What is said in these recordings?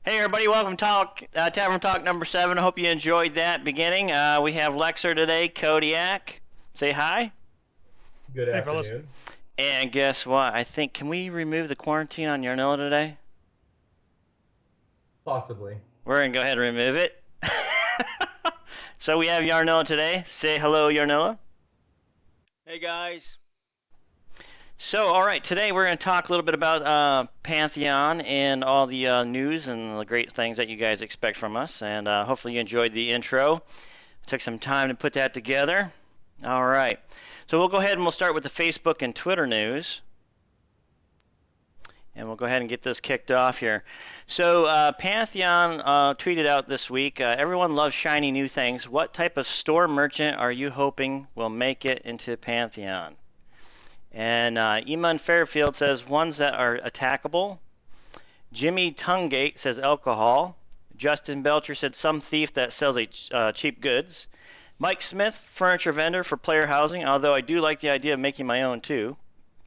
Hey everybody, welcome to Tavern Talk number 7. I hope you enjoyed that beginning. We have Lexer today, Kodiak. Say hi. Good Hey, fellas. afternoon. And guess what? Can we remove the quarantine on Yarnilla today? Possibly. We're going to go ahead and remove it. So we have Yarnilla today. Say hello, Yarnilla. Hey guys. So, all right, today we're going to talk a little bit about Pantheon and all the news and the great things that you guys expect from us. And hopefully you enjoyed the intro. Took some time to put that together. All right. So we'll go ahead and we'll start with the Facebook and Twitter news. And we'll go ahead and get this kicked off here. So Pantheon tweeted out this week, everyone loves shiny new things. What type of store merchant are you hoping will make it into Pantheon? And Eamon Fairfield says ones that are attackable. Jimmy Tungate says alcohol. Justin Belcher said some thief that sells cheap goods. Mike Smith, furniture vendor for player housing, although I do like the idea of making my own too.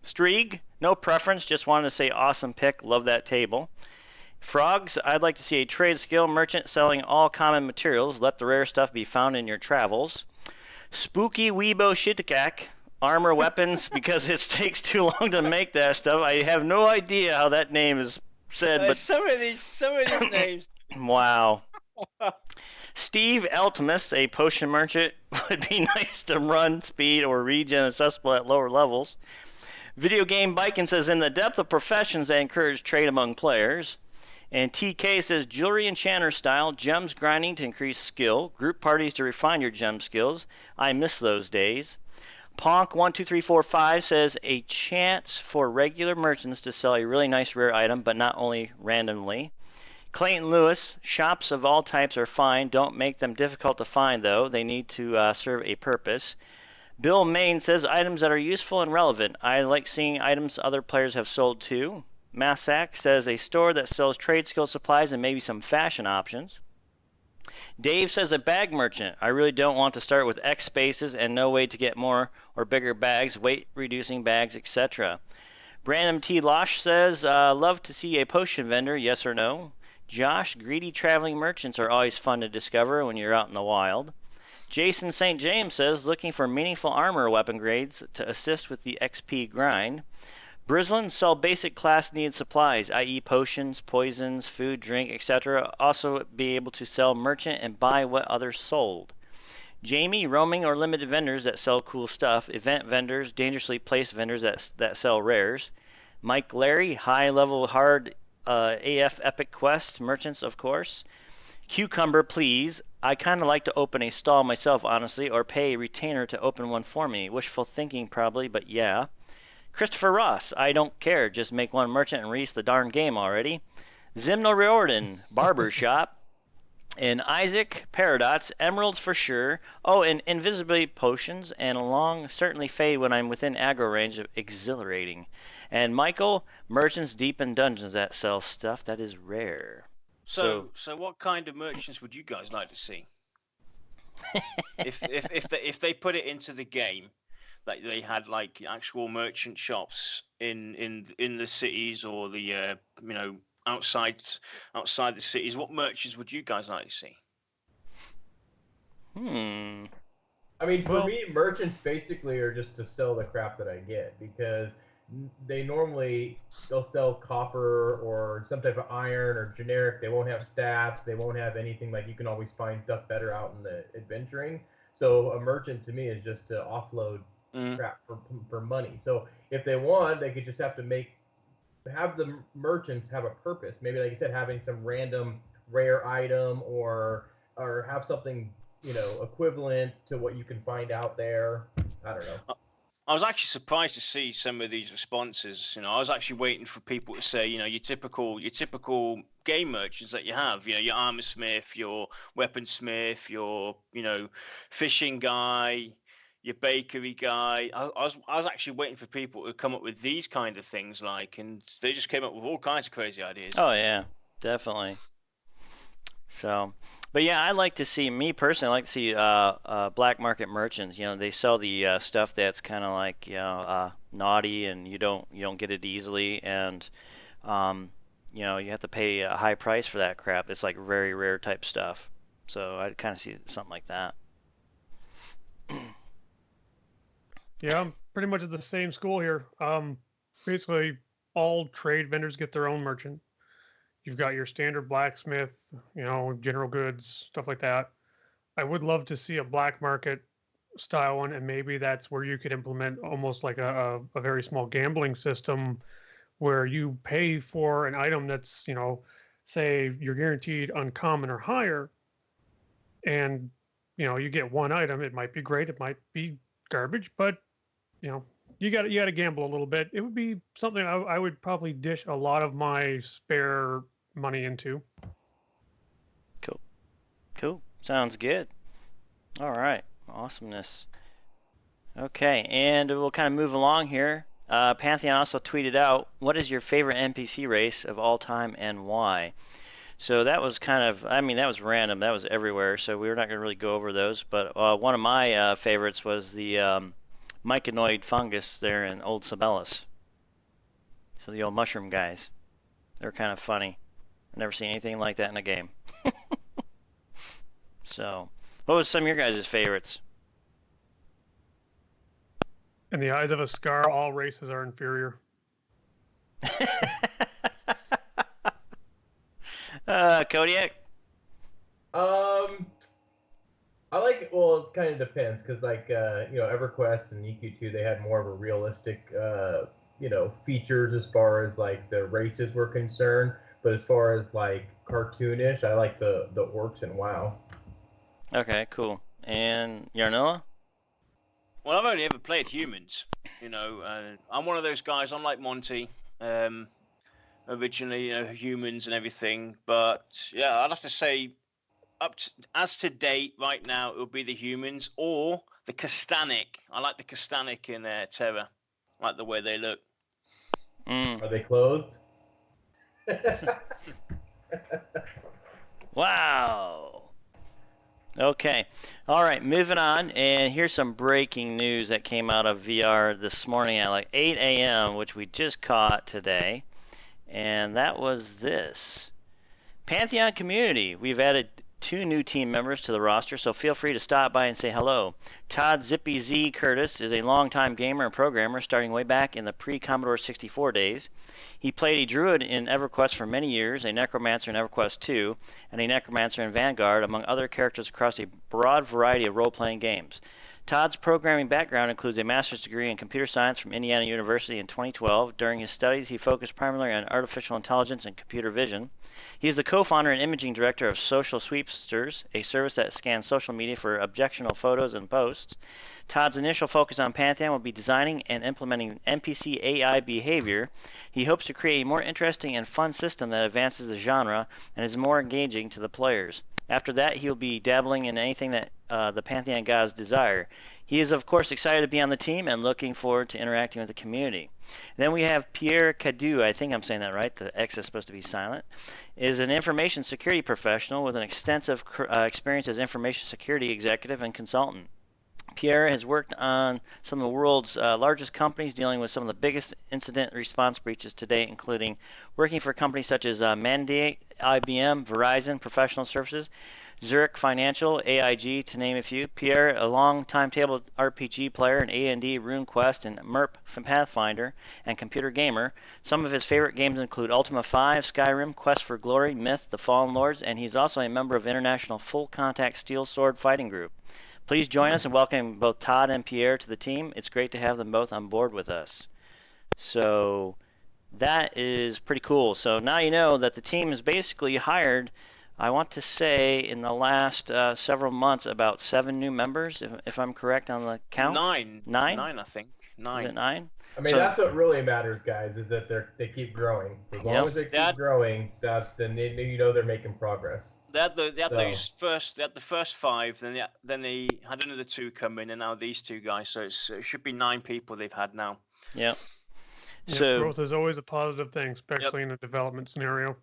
Streeg, no preference, just wanted to say awesome pick, love that table. Frogs, I'd like to see a trade skill merchant selling all common materials, let the rare stuff be found in your travels. Spooky Weebo Shitakak, armor weapons, because it takes too long to make that stuff. I have no idea how that name is said, but Some of these names. wow. Steve Eltimus, a potion merchant, would be nice to run, speed, or regen accessible at lower levels. Video Game Bikin says, in the depth of professions that encourage trade among players. And TK says, jewelry enchanter style, gems grinding to increase skill, group parties to refine your gem skills. I miss those days. Ponk12345 says, a chance for regular merchants to sell a really nice rare item, but not only randomly. Clayton Lewis, shops of all types are fine. Don't make them difficult to find, though. They need to serve a purpose. Bill Main says, items that are useful and relevant. I like seeing items other players have sold too. Massac says, a store that sells trade skill supplies and maybe some fashion options. Dave says, a bag merchant. I really don't want to start with X spaces and no way to get more or bigger bags, weight reducing bags, etc. Brandon T. Losh says, love to see a potion vendor, yes or no. Josh, greedy traveling merchants are always fun to discover when you're out in the wild. Jason St. James says, looking for meaningful armor weapon grades to assist with the XP grind. Brislin sell basic class needed supplies, i.e. potions, poisons, food, drink, etc. Also be able to sell merchant and buy what others sold. Jamie, roaming or limited vendors that sell cool stuff. Event vendors, dangerously placed vendors that sell rares. Mike Larry, high level hard AF epic quests, merchants of course. Cucumber, please. I kind of like to open a stall myself, honestly, or pay a retainer to open one for me. Wishful thinking, probably, but yeah. Christopher Ross, I don't care. Just make one merchant and release the darn game already. Zimno Riordan, Barber Shop. And Isaac, Paradox, Emeralds for sure. Oh, and Invisibility Potions, and along certainly fade when I'm within aggro range of exhilarating. And Michael, Merchants deep in dungeons that sell stuff that is rare. So what kind of merchants would you guys like to see? if they put it into the game, like they had like actual merchant shops in the cities or the outside the cities, what merchants would you guys like to see? I mean, for Well- me, merchants basically are just to sell the crap that I get because they'll sell copper or some type of iron or generic. They won't have stats. They won't have anything like you can always find stuff better out in the adventuring. So a merchant to me is just to offload crap for money. So if they want, they could just have the merchants have a purpose. Maybe like you said, having some random rare item or have something equivalent to what you can find out there. I don't know. I was actually surprised to see some of these responses. I was actually waiting for people to say, your typical game merchants that you have. Your armor smith, your weaponsmith, your fishing guy, your bakery guy. I was actually waiting for people to come up with these kind of things, and they just came up with all kinds of crazy ideas. Oh yeah, definitely. So, but yeah, me personally, I like to see black market merchants. They sell the stuff that's kind of like naughty, and you don't get it easily, and you know, you have to pay a high price for that crap. It's like very rare type stuff. So I'd kind of see something like that. Yeah, I'm pretty much at the same school here. Basically, all trade vendors get their own merchant. You've got your standard blacksmith, you know, general goods, stuff like that. I would love to see a black market style one, and maybe that's where you could implement almost like a very small gambling system where you pay for an item that's, you know, say you're guaranteed uncommon or higher, and you know, you get one item. It might be great, it might be garbage, but you know, you got to gamble a little bit. It would be something I would probably dish a lot of my spare money into. Cool. Cool. Sounds good. All right. Awesomeness. Okay, and we'll kind of move along here. Pantheon also tweeted out, what is your favorite NPC race of all time and why? So that was kind of, I mean, that was random. That was everywhere, so we were not going to really go over those. But one of my favorites was the myconoid fungus there in Old Sabellus. So the old mushroom guys. They're kind of funny. I've never seen anything like that in a game. So, what was some of your guys' favorites? In the eyes of a Scar, all races are inferior. Kodiak? I like, well, it kind of depends, because like EverQuest and EQ2, they had more of a realistic features as far as like the races were concerned. But as far as like cartoonish, I like the orcs in WoW. Okay, cool. And Yarnoa? Well, I've only ever played humans. I'm one of those guys. I'm like Monty. Originally, humans and everything. But yeah, I'd have to say, as to date, right now, it would be the humans or the Castanic. I like the Castanic in Terra. I like the way they look. Are they clothed? Wow. Okay. All right, moving on. And here's some breaking news that came out of VR this morning at like 8 a.m., which we just caught today. And that was this. Pantheon community. We've added 2 new team members to the roster, so feel free to stop by and say hello. Todd Zippy Z Curtis is a longtime gamer and programmer starting way back in the pre-Commodore 64 days. He played a druid in EverQuest for many years, a necromancer in EverQuest 2, and a necromancer in Vanguard, among other characters across a broad variety of role-playing games. Todd's programming background includes a master's degree in computer science from Indiana University in 2012. During his studies, he focused primarily on artificial intelligence and computer vision. He is the co-founder and imaging director of Social Sweepsters, a service that scans social media for objectionable photos and posts. Todd's initial focus on Pantheon will be designing and implementing NPC AI behavior. He hopes to create a more interesting and fun system that advances the genre and is more engaging to the players. After that, he will be dabbling in anything that the Pantheon gods desire. He is, of course, excited to be on the team and looking forward to interacting with the community. Then we have Pierre Cadu, I think I'm saying that right, the X is supposed to be silent, is an information security professional with an extensive experience as information security executive and consultant. Pierre has worked on some of the world's largest companies dealing with some of the biggest incident response breaches to date, including working for companies such as Mandate, IBM, Verizon Professional Services, Zurich Financial, AIG, to name a few. Pierre, a long-time table RPG player in A&D, RuneQuest, and MERP Pathfinder, and computer gamer. Some of his favorite games include Ultima 5, Skyrim, Quest for Glory, Myth, The Fallen Lords, and he's also a member of International Full Contact Steel Sword Fighting Group. Please join us in welcoming both Todd and Pierre to the team. It's great to have them both on board with us. So that is pretty cool. So now you know that the team has basically hired, I want to say, in the last several months, about 7 new members, if I'm correct on the count. 9. 9? 9, I think. 9. Is it 9? I mean, that's what really matters, guys, is that they keep growing. As long as they keep growing, then they're making progress. They had the first 5, then they had another 2 come in, and now these 2 guys. So it should be 9 people they've had now. Yep. So growth is always a positive thing, especially in a development scenario.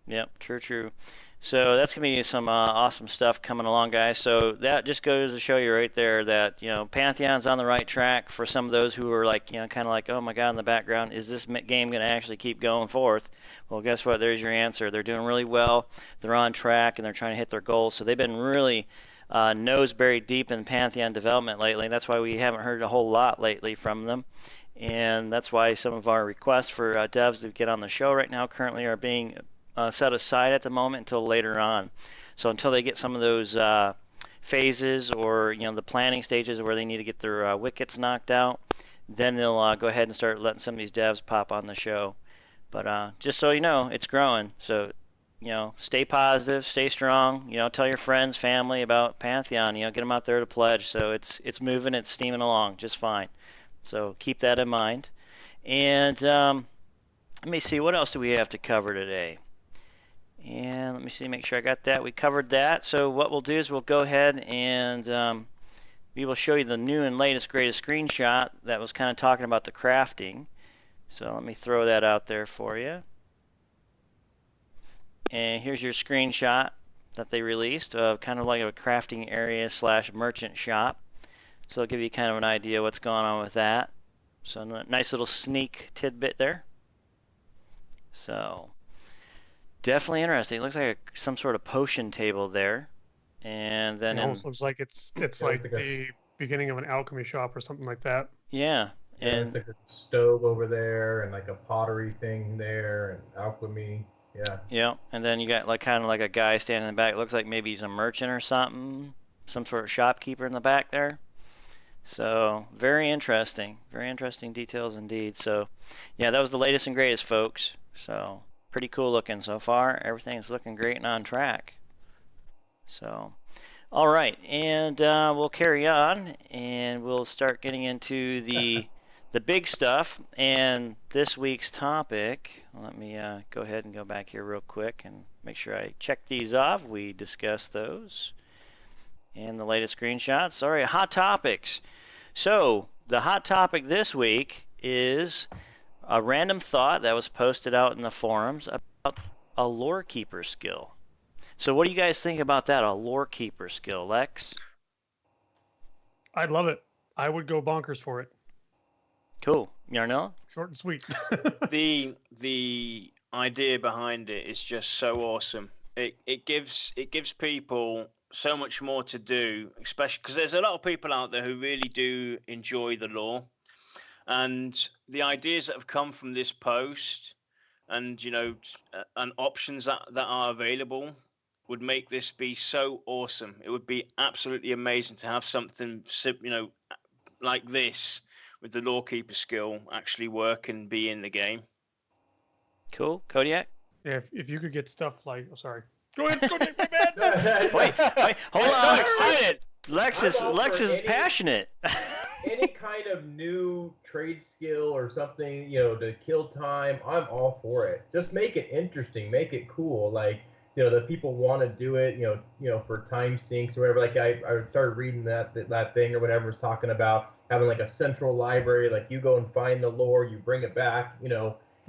Yep, true. So that's gonna be some awesome stuff coming along, guys. So that just goes to show you right there that Pantheon's on the right track for some of those who are like kind of like, oh my God, in the background, is this game gonna actually keep going forth? Well, guess what? There's your answer. They're doing really well. They're on track and they're trying to hit their goals. So they've been really nose buried deep in Pantheon development lately. That's why we haven't heard a whole lot lately from them. And that's why some of our requests for devs to get on the show right now currently are being set aside at the moment until later on. So until they get some of those phases or the planning stages where they need to get their wickets knocked out, then they'll go ahead and start letting some of these devs pop on the show. But just so you know, it's growing. So stay positive, stay strong. Tell your friends, family about Pantheon. Get them out there to pledge. So it's moving, it's steaming along just fine. So keep that in mind. And let me see, what else do we have to cover today? And let me see, make sure I got that. We covered that. So what we'll do is we'll go ahead and we will show you the new and latest, greatest screenshot that was kind of talking about the crafting. So let me throw that out there for you. And here's your screenshot that they released of kind of like a crafting area / merchant shop. So it'll give you kind of an idea what's going on with that. So nice little sneak tidbit there. So definitely interesting. It looks like some sort of potion table there. And then it almost looks like it's like the beginning of an alchemy shop or something like that. Yeah. And it's like a stove over there and like a pottery thing there and alchemy. Yeah. Yeah. And then you got kind of like a guy standing in the back. It looks like maybe he's a merchant or something. Some sort of shopkeeper in the back there. So very interesting details indeed. So yeah, that was the latest and greatest, folks. So pretty cool looking so far. Everything's looking great and on track. So all right, and we'll carry on and we'll start getting into the big stuff. And this week's topic, let me go ahead and go back here real quick and make sure I check these off. We discussed those and the latest screenshots. Sorry, hot topics. So the hot topic this week is a random thought that was posted out in the forums about a Lorekeeper skill. So what do you guys think about that, a Lorekeeper skill, Lex? I'd love it. I would go bonkers for it. Cool. Yarnell? Short and sweet. The idea behind it is just so awesome. It gives people so much more to do, especially because there's a lot of people out there who really do enjoy the lore, and the ideas that have come from this post and and options that are available would make this be so awesome. It would be absolutely amazing to have something like this with the Lorekeeper skill actually work and be in the game. Cool. Kodiak? Yeah, if you could get stuff like Go ahead, my man. Wait, hold on. I'm so excited. Lex is passionate. Any kind of new trade skill or something, to kill time, I'm all for it. Just make it interesting, make it cool. Like, the people want to do it, for time sinks or whatever. Like I started reading that thing or whatever was talking about having like a central library. Like you go and find the lore, you bring it back, and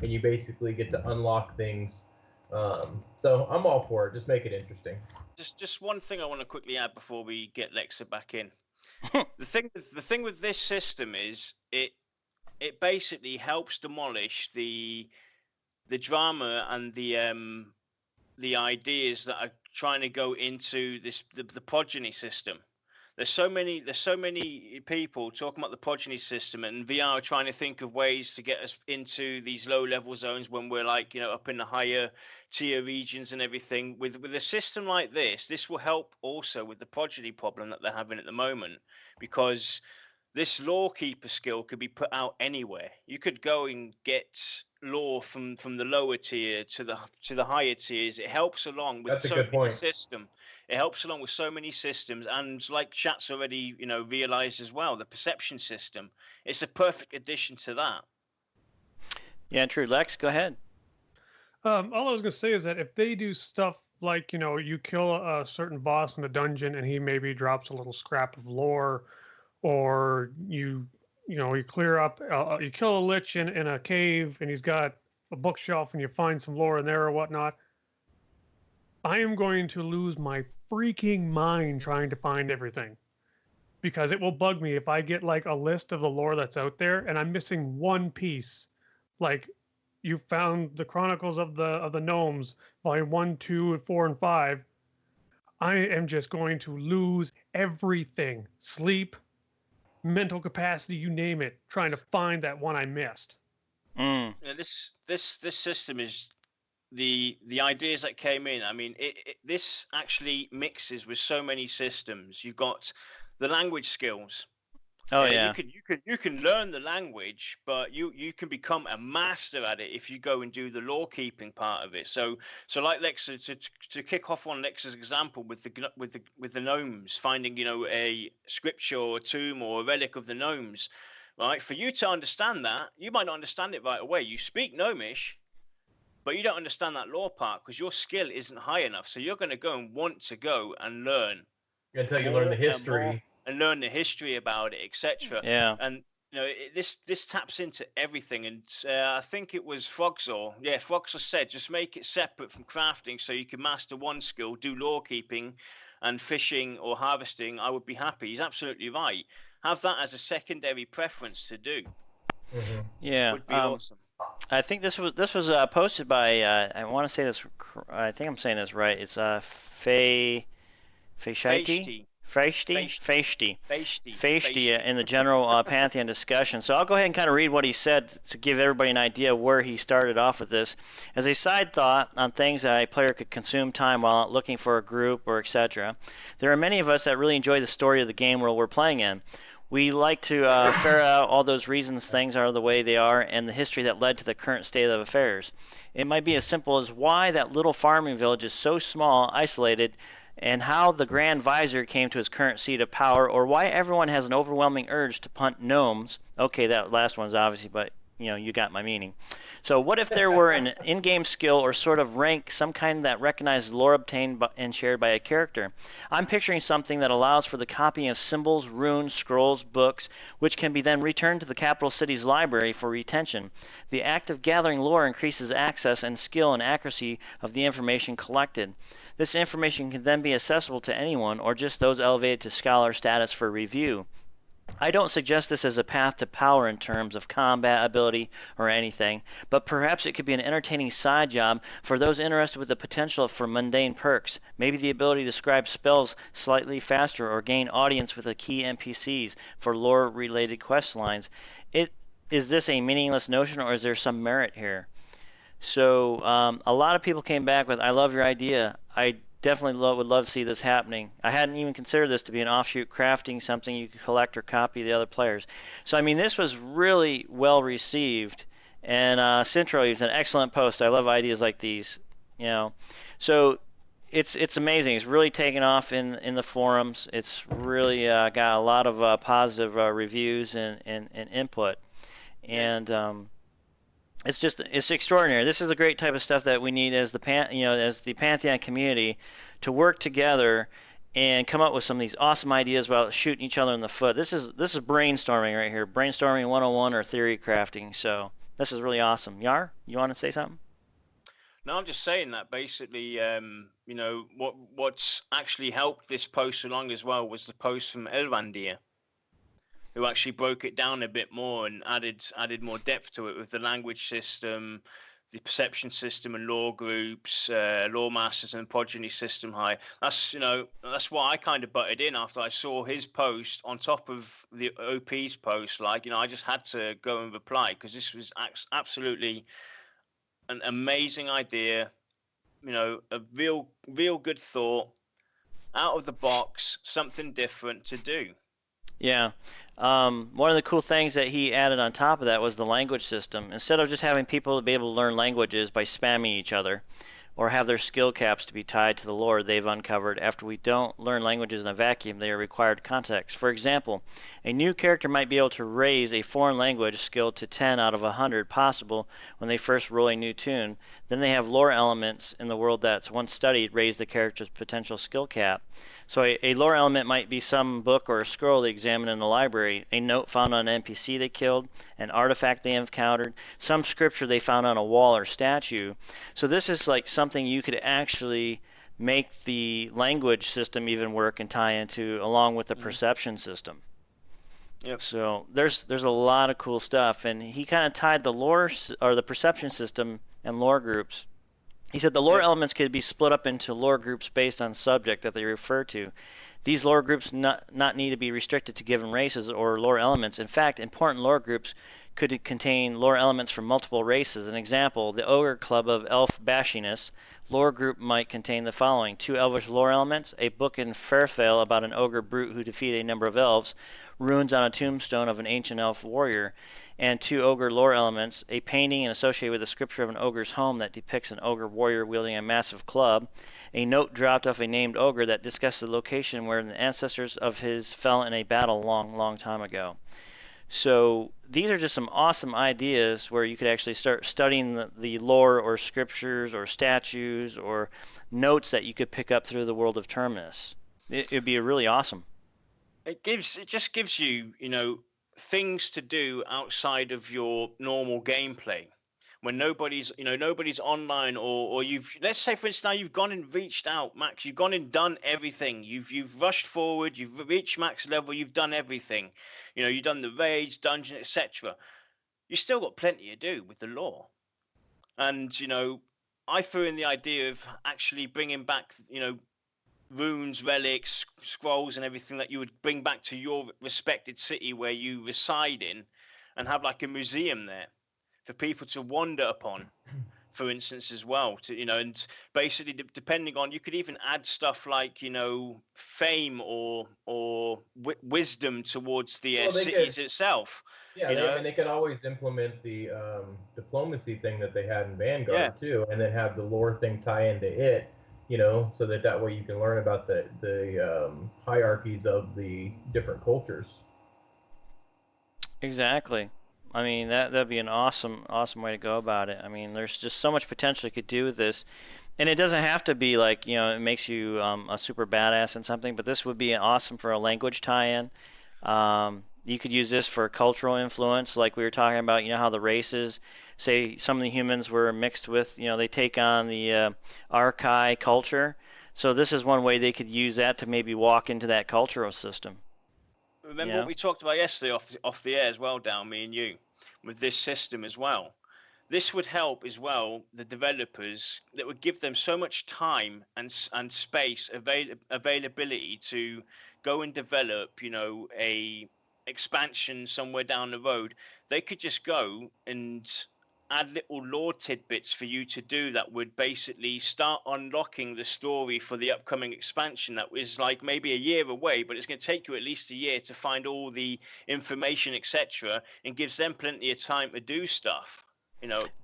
you basically get to unlock things. So I'm all for it. Just make it interesting. Just one thing I want to quickly add before we get Lexa back in. The thing with this system is it basically helps demolish the drama and the ideas that are trying to go into the progeny system. There's so many people talking about the progeny system, and VR are trying to think of ways to get us into these low level zones when we're up in the higher tier regions and everything. With a system like this will help also with the progeny problem that they're having at the moment, because this Lorekeeper skill could be put out anywhere. You could go and get lore from the lower tier to the higher tiers. It helps along with system. It helps along with so many systems, and like chat's already realized as well, the perception system. It's a perfect addition to that. Yeah, true. Lex, go ahead. All I was gonna say is that if they do stuff like you kill a certain boss in a dungeon and he maybe drops a little scrap of lore, or you clear up, you kill a lich in a cave and he's got a bookshelf and you find some lore in there or whatnot, I am going to lose my freaking mind trying to find everything. Because it will bug me if I get like a list of the lore that's out there and I'm missing one piece. Like you found the Chronicles of the Gnomes, volume 1, 2, 4, and 5. I am just going to lose everything. Sleep, mental capacity, you name it, trying to find that one I missed. Mm. Yeah, this system is the ideas that came in. I mean, this actually mixes with so many systems. You've got the language skills. Oh yeah. You can learn the language, but you can become a master at it if you go and do the lore keeping part of it. So like Lex, to kick off on Lex's example with the gnomes, finding a scripture or a tomb or a relic of the gnomes, right? For you to understand that, you might not understand it right away. You speak gnomish, but you don't understand that lore part because your skill isn't high enough. So you're going to go and want to go and learn until you learn the history. And learn the history about it, etc. Yeah. And this taps into everything. And I think it was Frogzor. Yeah, Frogzor said just make it separate from crafting, so you can master one skill, do lore keeping, and fishing or harvesting. I would be happy. He's absolutely right. Have that as a secondary preference to do. Mm-hmm. Yeah. Would be awesome. I think this was posted by I want to say this. I think I'm saying this right. It's Feishti in the general Pantheon discussion. So I'll go ahead and kind of read what he said to give everybody an idea where he started off with this. As a side thought on things that a player could consume time while looking for a group or etc., there are many of us that really enjoy the story of the game world we're playing in. We like to ferret out all those reasons things are the way they are and the history that led to the current state of affairs. It might be as simple as why that little farming village is so small, isolated, and how the Grand Vizier came to his current seat of power, or why everyone has an overwhelming urge to punt gnomes. Okay, that last one's obviously, but you got my meaning. So what if there were an in-game skill or sort of rank, some kind that recognizes lore obtained and shared by a character? I'm picturing something that allows for the copying of symbols, runes, scrolls, books, which can be then returned to the capital city's library for retention. The act of gathering lore increases access and skill and accuracy of the information collected. This information can then be accessible to anyone or just those elevated to scholar status for review. I don't suggest this as a path to power in terms of combat ability or anything, but perhaps it could be an entertaining side job for those interested with the potential for mundane perks, maybe the ability to scribe spells slightly faster or gain audience with the key NPCs for lore-related quest lines. Is this a meaningless notion or is there some merit here? So a lot of people came back with, I love your idea. I definitely would love to see this happening. I hadn't even considered this to be an offshoot crafting, something you could collect or copy the other players. So, I mean, this was really well received. And Cintro is an excellent post. I love ideas like these. So it's amazing. It's really taken off in the forums. It's really got a lot of positive reviews and input. And it's extraordinary. This is the great type of stuff that we need as the Pantheon community to work together and come up with some of these awesome ideas about shooting each other in the foot. This is brainstorming right here, brainstorming 101 or theory crafting. So this is really awesome. Yar, you want to say something? No, I'm just saying that basically, what's actually helped this post along as well was the post from Elvandir, who actually broke it down a bit more and added more depth to it with the language system, the perception system and lore groups, lore masters and progeny system high. That's why I kind of butted in after I saw his post on top of the OP's post. I just had to go and reply because this was absolutely an amazing idea. A real good thought, out of the box, something different to do. Yeah. One of the cool things that he added on top of that was the language system. Instead of just having people be able to learn languages by spamming each other or have their skill caps to be tied to the lore they've uncovered, after we don't learn languages in a vacuum, they are required context. For example, a new character might be able to raise a foreign language skill to 10 out of 100 possible when they first roll a new tune. Then they have lore elements in the world that's once studied raise the character's potential skill cap. So a lore element might be some book or a scroll they examine in the library, a note found on an NPC they killed, an artifact they encountered, some scripture they found on a wall or statue. So this is like something you could actually make the language system even work and tie into along with the perception system. Yep. So there's a lot of cool stuff, and he kind of tied the lore or the perception system and lore groups. He said the lore elements could be split up into lore groups based on subject that they refer to. These lore groups not need to be restricted to given races or lore elements. In fact, important lore groups could contain lore elements from multiple races. An example, the Ogre Club of Elf Bashiness lore group might contain the following: 2 elvish lore elements, a book in Fairfell about an ogre brute who defeated a number of elves, runes on a tombstone of an ancient elf warrior, and 2 ogre lore elements, a painting associated with the scripture of an ogre's home that depicts an ogre warrior wielding a massive club, a note dropped off a named ogre that discusses the location where the ancestors of his fell in a battle long time ago. So these are just some awesome ideas where you could actually start studying the lore or scriptures or statues or notes that you could pick up through the world of Terminus. It'd be really awesome. It just gives you, things to do outside of your normal gameplay. When nobody's online, or let's say for instance now you've gone and reached out max, you've gone and done everything, you've rushed forward, you've reached max level, you've done everything, you've done the raids, dungeon, etc. You still got plenty to do with the lore. And I threw in the idea of actually bringing back runes, relics, scrolls and everything that you would bring back to your respected city where you reside in, and have like a museum there for people to wander upon, for instance, as well. And basically, depending on, you could even add stuff like fame or wisdom towards the cities itself. Yeah, they could always implement the diplomacy thing that they had in Vanguard too, and then have the lore thing tie into it. So that way you can learn about the hierarchies of the different cultures. Exactly. I mean, that'd be an awesome way to go about it. I mean, there's just so much potential you could do with this, and it doesn't have to be like it makes you a super badass in something. But this would be awesome for a language tie-in. You could use this for cultural influence, like we were talking about. How the races, say some of the humans were mixed with, they take on the Archai culture. So this is one way they could use that to maybe walk into that cultural system. Remember what we talked about yesterday off the air as well, Down, me and you, with this system as well. This would help as well the developers, that would give them so much time and space, availability to go and develop, a expansion somewhere down the road. They could just go and add little lore tidbits for you to do that would basically start unlocking the story for the upcoming expansion that is like maybe a year away, but it's going to take you at least a year to find all the information, etc., and gives them plenty of time to do stuff,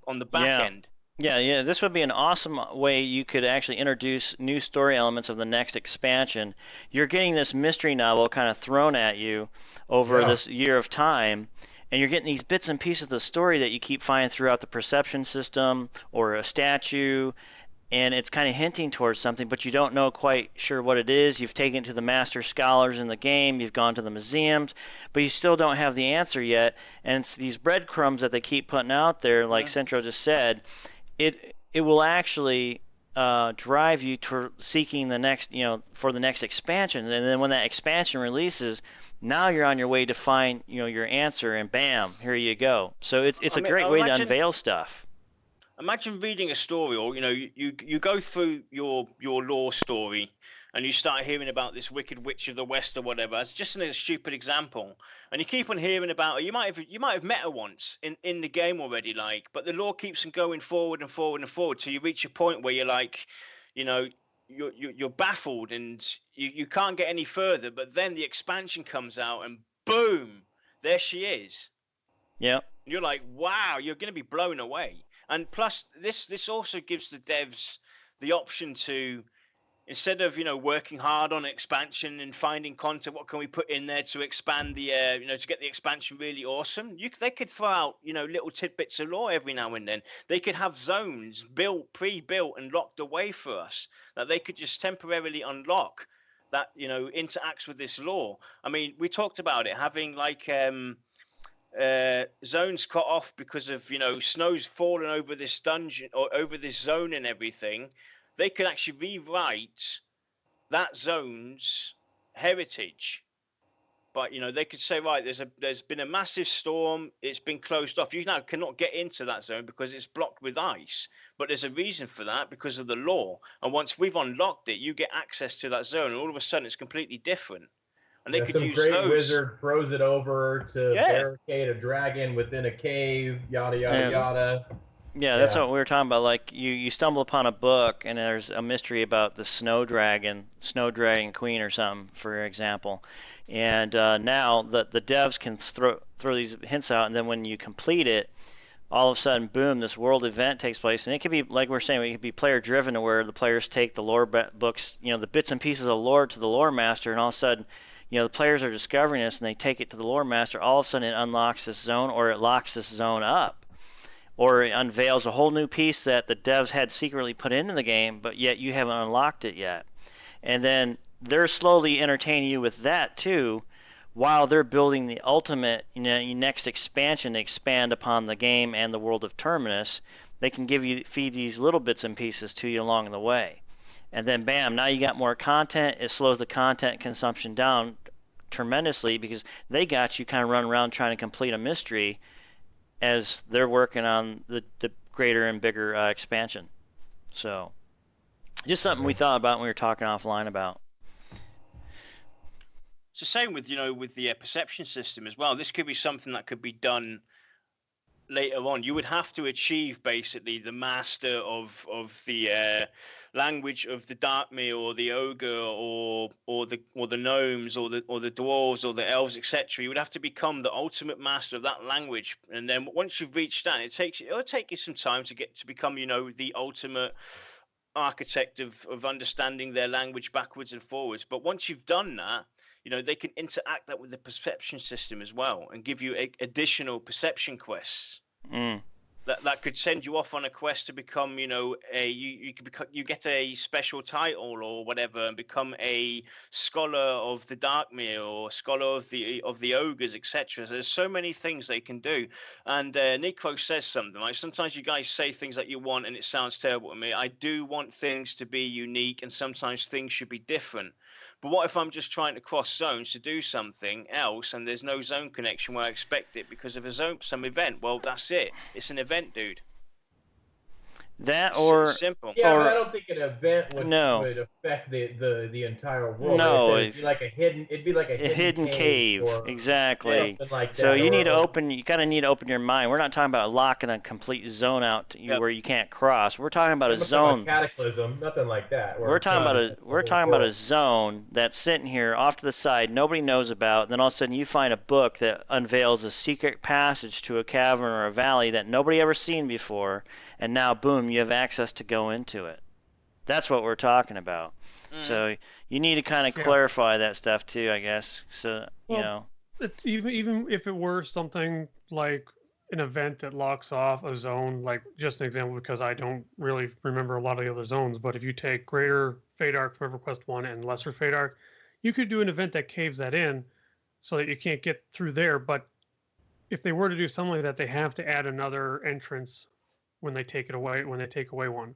on the back end. Yeah, this would be an awesome way you could actually introduce new story elements of the next expansion. You're getting this mystery novel kind of thrown at you over this year of time, and you're getting these bits and pieces of the story that you keep finding throughout the perception system or a statue, and it's kind of hinting towards something, but you don't know quite sure what it is. You've taken it to the master scholars in the game, you've gone to the museums, but you still don't have the answer yet, and it's these breadcrumbs that they keep putting out there, like Centro just said. It will actually drive you to seeking the next, for the next expansion, and then when that expansion releases, now you're on your way to find, your answer, and bam, here you go. So it's a great way to unveil stuff. Imagine reading a story, or you go through your lore story, and you start hearing about this wicked witch of the west or whatever. It's just a stupid example, and you keep on hearing about her. You might have met her once in the game already, but the lore keeps on going forward and forward and forward till you reach a point where you're like, you're baffled and you can't get any further. But then the expansion comes out, and boom, there she is. Yeah. You're like, wow, you're going to be blown away. And plus, this also gives the devs the option to, instead of working hard on expansion and finding content, what can we put in there to expand the to get the expansion really awesome? They could throw out little tidbits of lore every now and then. They could have zones pre-built and locked away for us that they could just temporarily unlock that interacts with this lore. I mean, we talked about it having like zones cut off because of snow's fallen over this dungeon or over this zone and everything. they could actually rewrite that zone's heritage. But they could say, right, there's been a massive storm, it's been closed off. You now cannot get into that zone because it's blocked with ice. But there's a reason for that because of the law. And once we've unlocked it, you get access to that zone, and all of a sudden it's completely different. And they could some use great those. wizard throws it over to barricade a dragon within a cave, yada yada yada. Yeah, that's what we were talking about. Like you stumble upon a book and there's a mystery about the snow dragon queen or something, for example. And now the devs can throw these hints out, and then when you complete it, all of a sudden, boom, this world event takes place. And it could be, like we're saying, it could be player driven, to where the players take the lore books, the bits and pieces of lore to the lore master, and all of a sudden, the players are discovering this and they take it to the lore master. All of a sudden it unlocks this zone, or it locks this zone up, or it unveils a whole new piece that the devs had secretly put into the game, but yet you haven't unlocked it yet. And then they're slowly entertaining you with that too, while they're building the ultimate next expansion to expand upon the game and the world of Terminus. They can feed these little bits and pieces to you along the way. And then bam, now you got more content. It slows the content consumption down tremendously because they got you kind of running around trying to complete a mystery as they're working on the greater and bigger expansion. So just something we thought about when we were talking offline about. It's the same with with the perception system as well. This could be something that could be done later on. You would have to achieve basically the master of the language of the Darkmere or the ogre or the gnomes or the dwarves or the elves, etc. You would have to become the ultimate master of that language, and then once you've reached that, it'll take you some time to become the ultimate architect of understanding their language backwards and forwards. But once you've done that, they can interact that with the perception system as well and give you additional perception quests. That could send you off on a quest to become, you get a special title or whatever and become a scholar of the Darkmere or scholar of the ogres, etc. So there's so many things they can do. And Necro says something like, sometimes you guys say things that you want and it sounds terrible to me. I do want things to be unique, and sometimes things should be different. But what if I'm just trying to cross zones to do something else and there's no zone connection where I expect it because of some event? Well, that's it. It's an event, dude. That or simple. Yeah, but I don't think an event would affect the entire world. No, it'd be like a hidden cave. Exactly. Like so you gotta need to open your mind. We're not talking about locking a complete zone out where you can't cross. We're talking about a zone. Cataclysm, nothing like that. We're talking about a zone that's sitting here off to the side, nobody knows about. And then all of a sudden you find a book that unveils a secret passage to a cavern or a valley that nobody ever seen before, and now boom, you have access to go into it. That's what we're talking about. So you need to kind of clarify that stuff too, I guess. So even if it were something like an event that locks off a zone, like just an example, because I don't really remember a lot of the other zones, but if you take Greater Fade Arc from EverQuest 1 and Lesser Fade Arc, you could do an event that caves that in so that you can't get through there. But if they were to do something like that, they have to add another entrance when they take away one.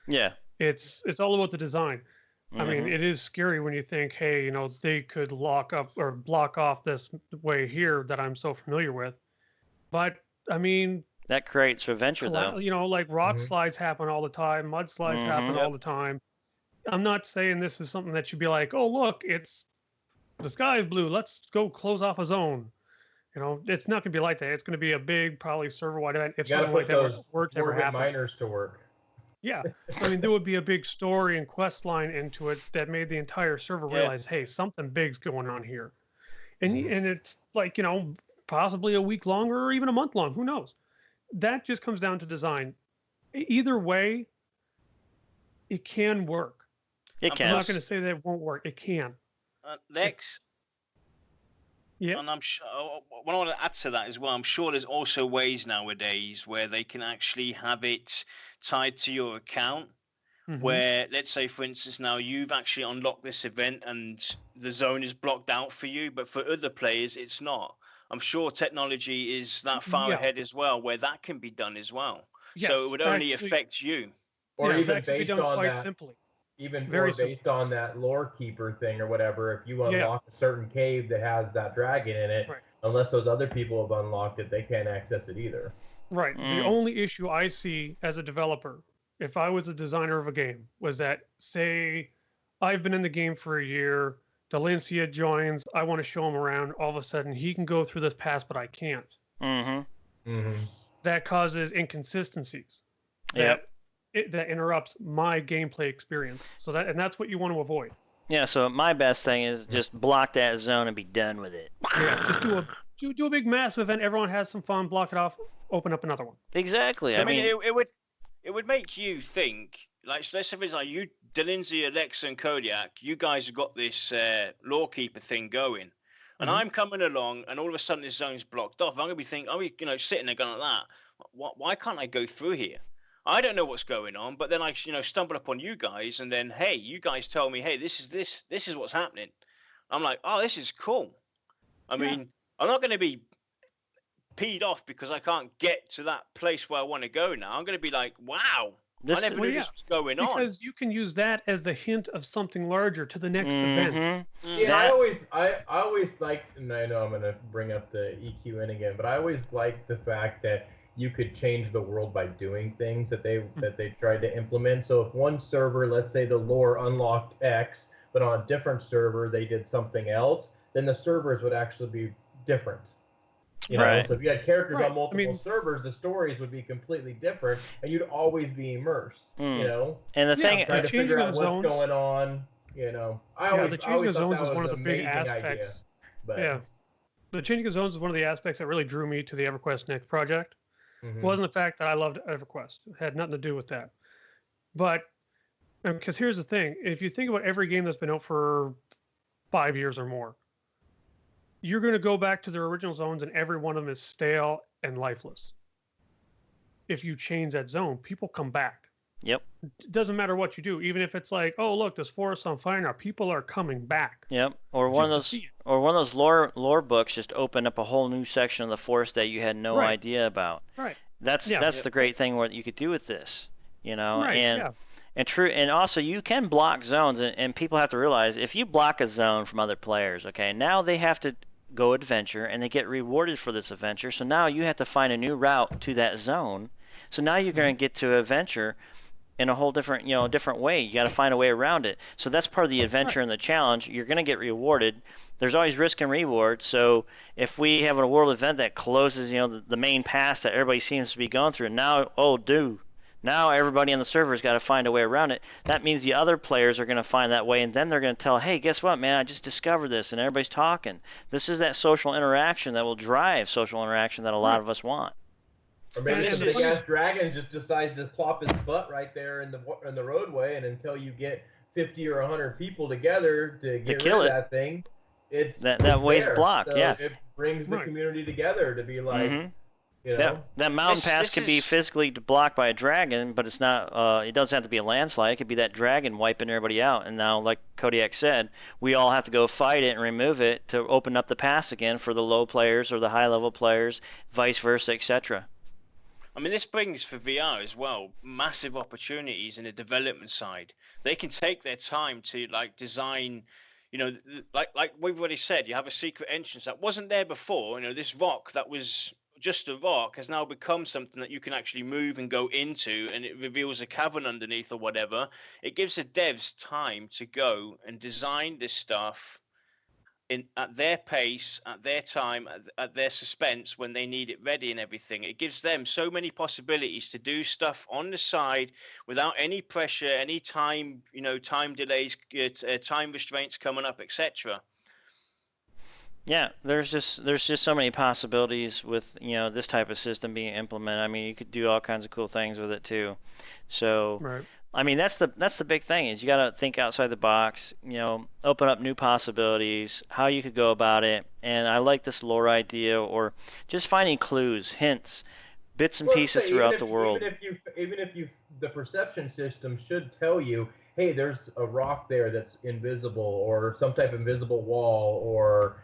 Yeah. It's all about the design. I mean, it is scary when you think, hey, they could lock up or block off this way here that I'm so familiar with. But I mean, that creates adventure though. Like rock slides happen all the time, mud slides happen all the time. I'm not saying this is something that you'd be like, oh look, the sky is blue, let's go close off a zone. It's not going to be like that. It's going to be a big, probably server-wide event if something like that were to ever happen. Miners to work. Yeah, I mean, there would be a big story and quest line into it that made the entire server realize, hey, something big's going on here, and it's like possibly a week long or even a month long. Who knows? That just comes down to design. Either way, it can work. It can. I'm not going to say that it won't work. It can. Next. Yeah. And I'm sure, what I want to add to that as well, I'm sure there's also ways nowadays where they can actually have it tied to your account, where, let's say, for instance, now you've actually unlocked this event and the zone is blocked out for you, but for other players, it's not. I'm sure technology is that far ahead as well, where that can be done as well. Yes, so it would only affect you. Or even that can be based done on quite that, simply. even Very or based on that Lorekeeper thing or whatever. If you Yeah. unlock a certain cave that has that dragon in it, Right. unless those other people have unlocked it, they can't access it either. Right. The only issue I see as a developer, if I was a designer of a game, was that, say, I've been in the game for a year, Dalencia joins, I want to show him around, all of a sudden he can go through this pass, but I can't. That causes inconsistencies. Yep. That interrupts my gameplay experience. So that's what you want to avoid. Yeah, so my best thing is just block that zone and be done with it. Yeah, just do a big massive event, everyone has some fun, block it off, open up another one. Exactly. I mean it would make you think, like, so let's say it's like you, Dalencia, Alexa, and Kodiak, you guys have got this Lorekeeper thing going. And I'm coming along, and all of a sudden this zone's blocked off. I'm gonna be thinking, sitting there going like that. Why can't I go through here? I don't know what's going on, but then I, stumble upon you guys, and then hey, you guys tell me, hey, this is what's happening. I'm like, oh, this is cool. I mean, I'm not going to be peed off because I can't get to that place where I want to go now. I'm going to be like, wow, I never knew this was going on. Because you can use that as the hint of something larger to the next event. Yeah, I always like, and I know I'm going to bring up the EQN again, but I always like the fact that you could change the world by doing things that they tried to implement. So if one server, let's say the lore unlocked X, but on a different server they did something else, then the servers would actually be different. You know, so if you had characters on multiple servers, the stories would be completely different, and you'd always be immersed. You know, and the thing, trying to figure out what's going on. You know, the changing of zones is one of the big aspects. The changing of zones is one of the aspects that really drew me to the EverQuest Next project. It wasn't the fact that I loved EverQuest. It had nothing to do with that. But, because here's the thing. If you think about every game that's been out for 5 years or more, you're going to go back to their original zones and every one of them is stale and lifeless. If you change that zone, people come back. Yep. It doesn't matter what you do. Even if it's like, oh, look, this forest's on fire now. People are coming back. Yep. Or one of those lore books just opened up a whole new section of the forest that you had no idea about. Right. That's the great thing what you could do with this, Right. And also you can block zones, and people have to realize if you block a zone from other players, okay, now they have to go adventure and they get rewarded for this adventure. So now you have to find a new route to that zone. So now you're going to get to adventure in a whole different, different way. You got to find a way around it. So that's part of the adventure and the challenge. You're going to get rewarded. There's always risk and reward. So if we have a world event that closes, the main pass that everybody seems to be going through, now, now everybody on the server's got to find a way around it. That means the other players are going to find that way, and then they're going to tell, hey, guess what, man? I just discovered this, and everybody's talking. This is that social interaction that will drive social interaction that a lot of us want. Or maybe the big ass dragon just decides to plop his butt right there in the roadway, and until you get 50 or 100 people together to get rid of that thing, it's that way's blocked. So yeah, it brings the community together to be like, that mountain pass could be physically blocked by a dragon, but it's not. It doesn't have to be a landslide. It could be that dragon wiping everybody out. And now, like Kodiak said, we all have to go fight it and remove it to open up the pass again for the low players or the high level players, vice versa, etc. I mean, this brings for VR as well massive opportunities in the development side. They can take their time to design, like we've already said, you have a secret entrance that wasn't there before. This rock that was just a rock has now become something that you can actually move and go into, and it reveals a cavern underneath or whatever. It gives the devs time to go and design this stuff at their pace, at their time, at their suspense when they need it ready and everything. It gives them so many possibilities to do stuff on the side without any pressure, any time, time delays, time restraints coming up, etc. Yeah, there's just so many possibilities with this type of system being implemented. I mean, you could do all kinds of cool things with it too. So, I mean, that's the big thing is you got to think outside the box. Open up new possibilities, how you could go about it. And I like this lore idea, or just finding clues, hints, bits and pieces throughout the world. Even if you, the perception system should tell you, hey, there's a rock there that's invisible, or some type of invisible wall, or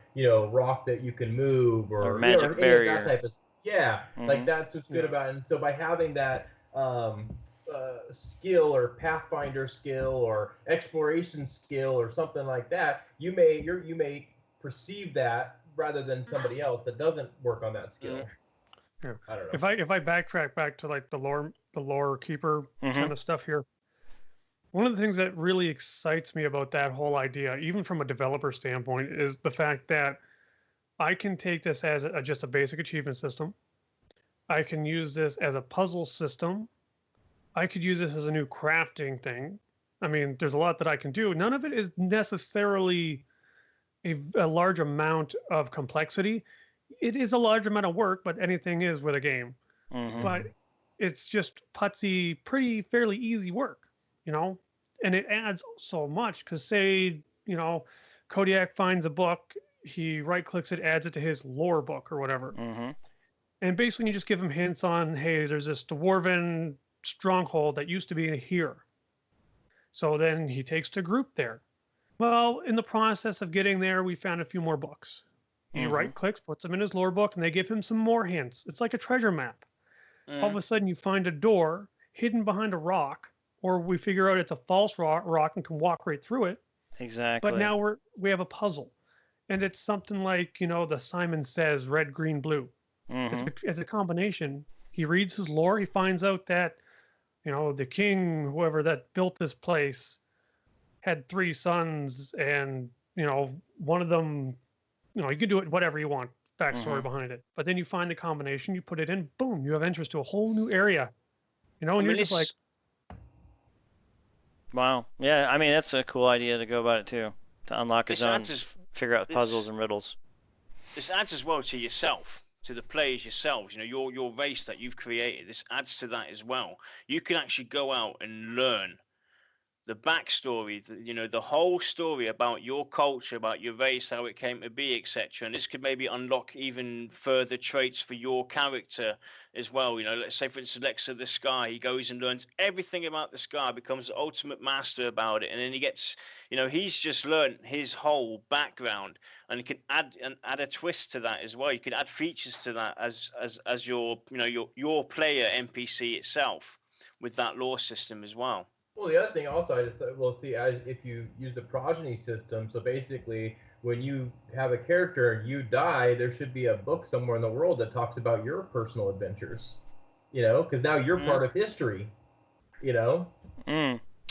rock that you can move, or magic barrier. That type of like that's what's good about it. And so by having that skill or pathfinder skill or exploration skill or something like that, you may perceive that rather than somebody else that doesn't work on that skill. Yeah. I don't know. If I backtrack back to like the Lorekeeper kind of stuff here, one of the things that really excites me about that whole idea, even from a developer standpoint, is the fact that I can take this as just a basic achievement system. I can use this as a puzzle system. I could use this as a new crafting thing. I mean, there's a lot that I can do. None of it is necessarily a large amount of complexity. It is a large amount of work, but anything is with a game. But it's just putsy, fairly easy work, you know? And it adds so much because say, you know, Kodiak finds a book, he right clicks it, adds it to his lore book or whatever. And basically you just give him hints on, hey, there's this dwarven stronghold that used to be here. So then he takes the group there. Well, in the process of getting there, we found a few more books. He right clicks, puts them in his lore book, and they give him some more hints. It's like a treasure map. All of a sudden, you find a door hidden behind a rock, or we figure out it's a false rock and can walk right through it. Exactly. But now we have a puzzle, and it's something like, you know, the Simon Says red, green, blue. It's a combination. He reads his lore. He finds out that, you know, the king, whoever that built this place, had 3 sons, and, you know, one of them, you know, you can do it whatever you want, backstory behind it. But then you find the combination, you put it in, boom, you have entrance to a whole new area. You know, and you're just like, wow. Yeah, I mean, that's a cool idea to go about it too, to unlock his own, figure out puzzles and riddles. This adds as well to yourself, to the players yourselves. You know, your race that you've created. This adds to that as well. You can actually go out and learn the backstory, you know, the whole story about your culture, about your race, how it came to be, etc. And this could maybe unlock even further traits for your character as well. You know, let's say, for instance, Alexa the Sky, he goes and learns everything about the sky, becomes the ultimate master about it, and then he gets, you know, he's just learned his whole background, and you can add a twist to that as well. You can add features to that as your, you know, your player NPC itself with that lore system as well. Well, the other thing also, I just thought, well, see, if you use the progeny system, so basically when you have a character and you die, there should be a book somewhere in the world that talks about your personal adventures, you know, because now you're part of history, you know?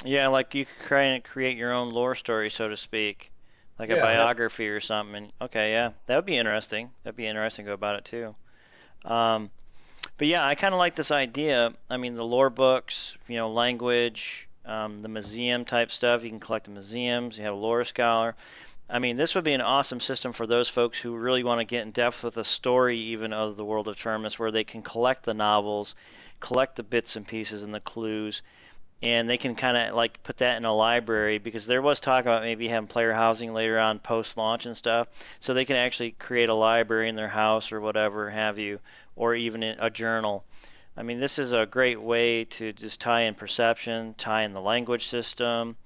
Yeah, like you could create your own lore story, so to speak, like a biography or something. And, okay, yeah, that would be interesting. That'd be interesting to go about it too. But yeah, I kind of like this idea. I mean, the lore books, you know, language, the museum type stuff. You can collect the museums. You have a lore scholar. I mean, this would be an awesome system for those folks who really want to get in depth with a story even of the world of Terminus, where they can collect the novels, collect the bits and pieces and the clues, and they can kind of like put that in a library, because there was talk about maybe having player housing later on post-launch and stuff, so they can actually create a library in their house or whatever have you, or even a journal. I mean, this is a great way to just tie in perception, tie in the language system,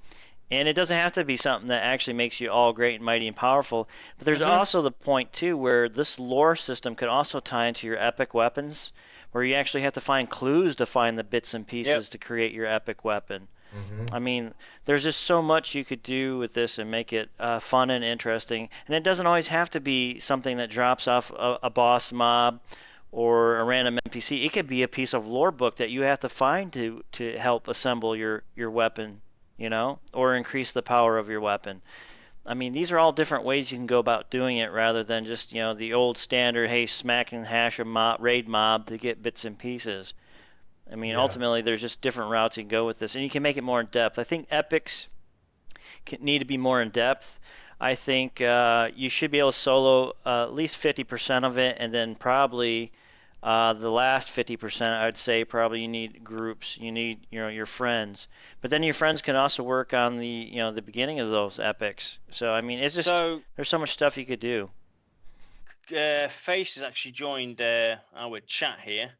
and it doesn't have to be something that actually makes you all great and mighty and powerful. But there's also the point too where this lore system could also tie into your epic weapons, where you actually have to find clues to find the bits and pieces to create your epic weapon. I mean, there's just so much you could do with this and make it fun and interesting. And it doesn't always have to be something that drops off a boss mob or a random NPC. It could be a piece of lore book that you have to find to help assemble your weapon, you know, or increase the power of your weapon. I mean, these are all different ways you can go about doing it, rather than just, you know, the old standard, hey, smack and hash a raid mob to get bits and pieces. I mean, ultimately, there's just different routes you can go with this, and you can make it more in depth. I think epics need to be more in depth. I think you should be able to solo at least 50% of it, and then probably the last 50%, I'd say probably you need groups. You need, you know, your friends. But then your friends can also work on the, you know, the beginning of those epics. So I mean, it's just there's so much stuff you could do. Face has actually joined our chat here.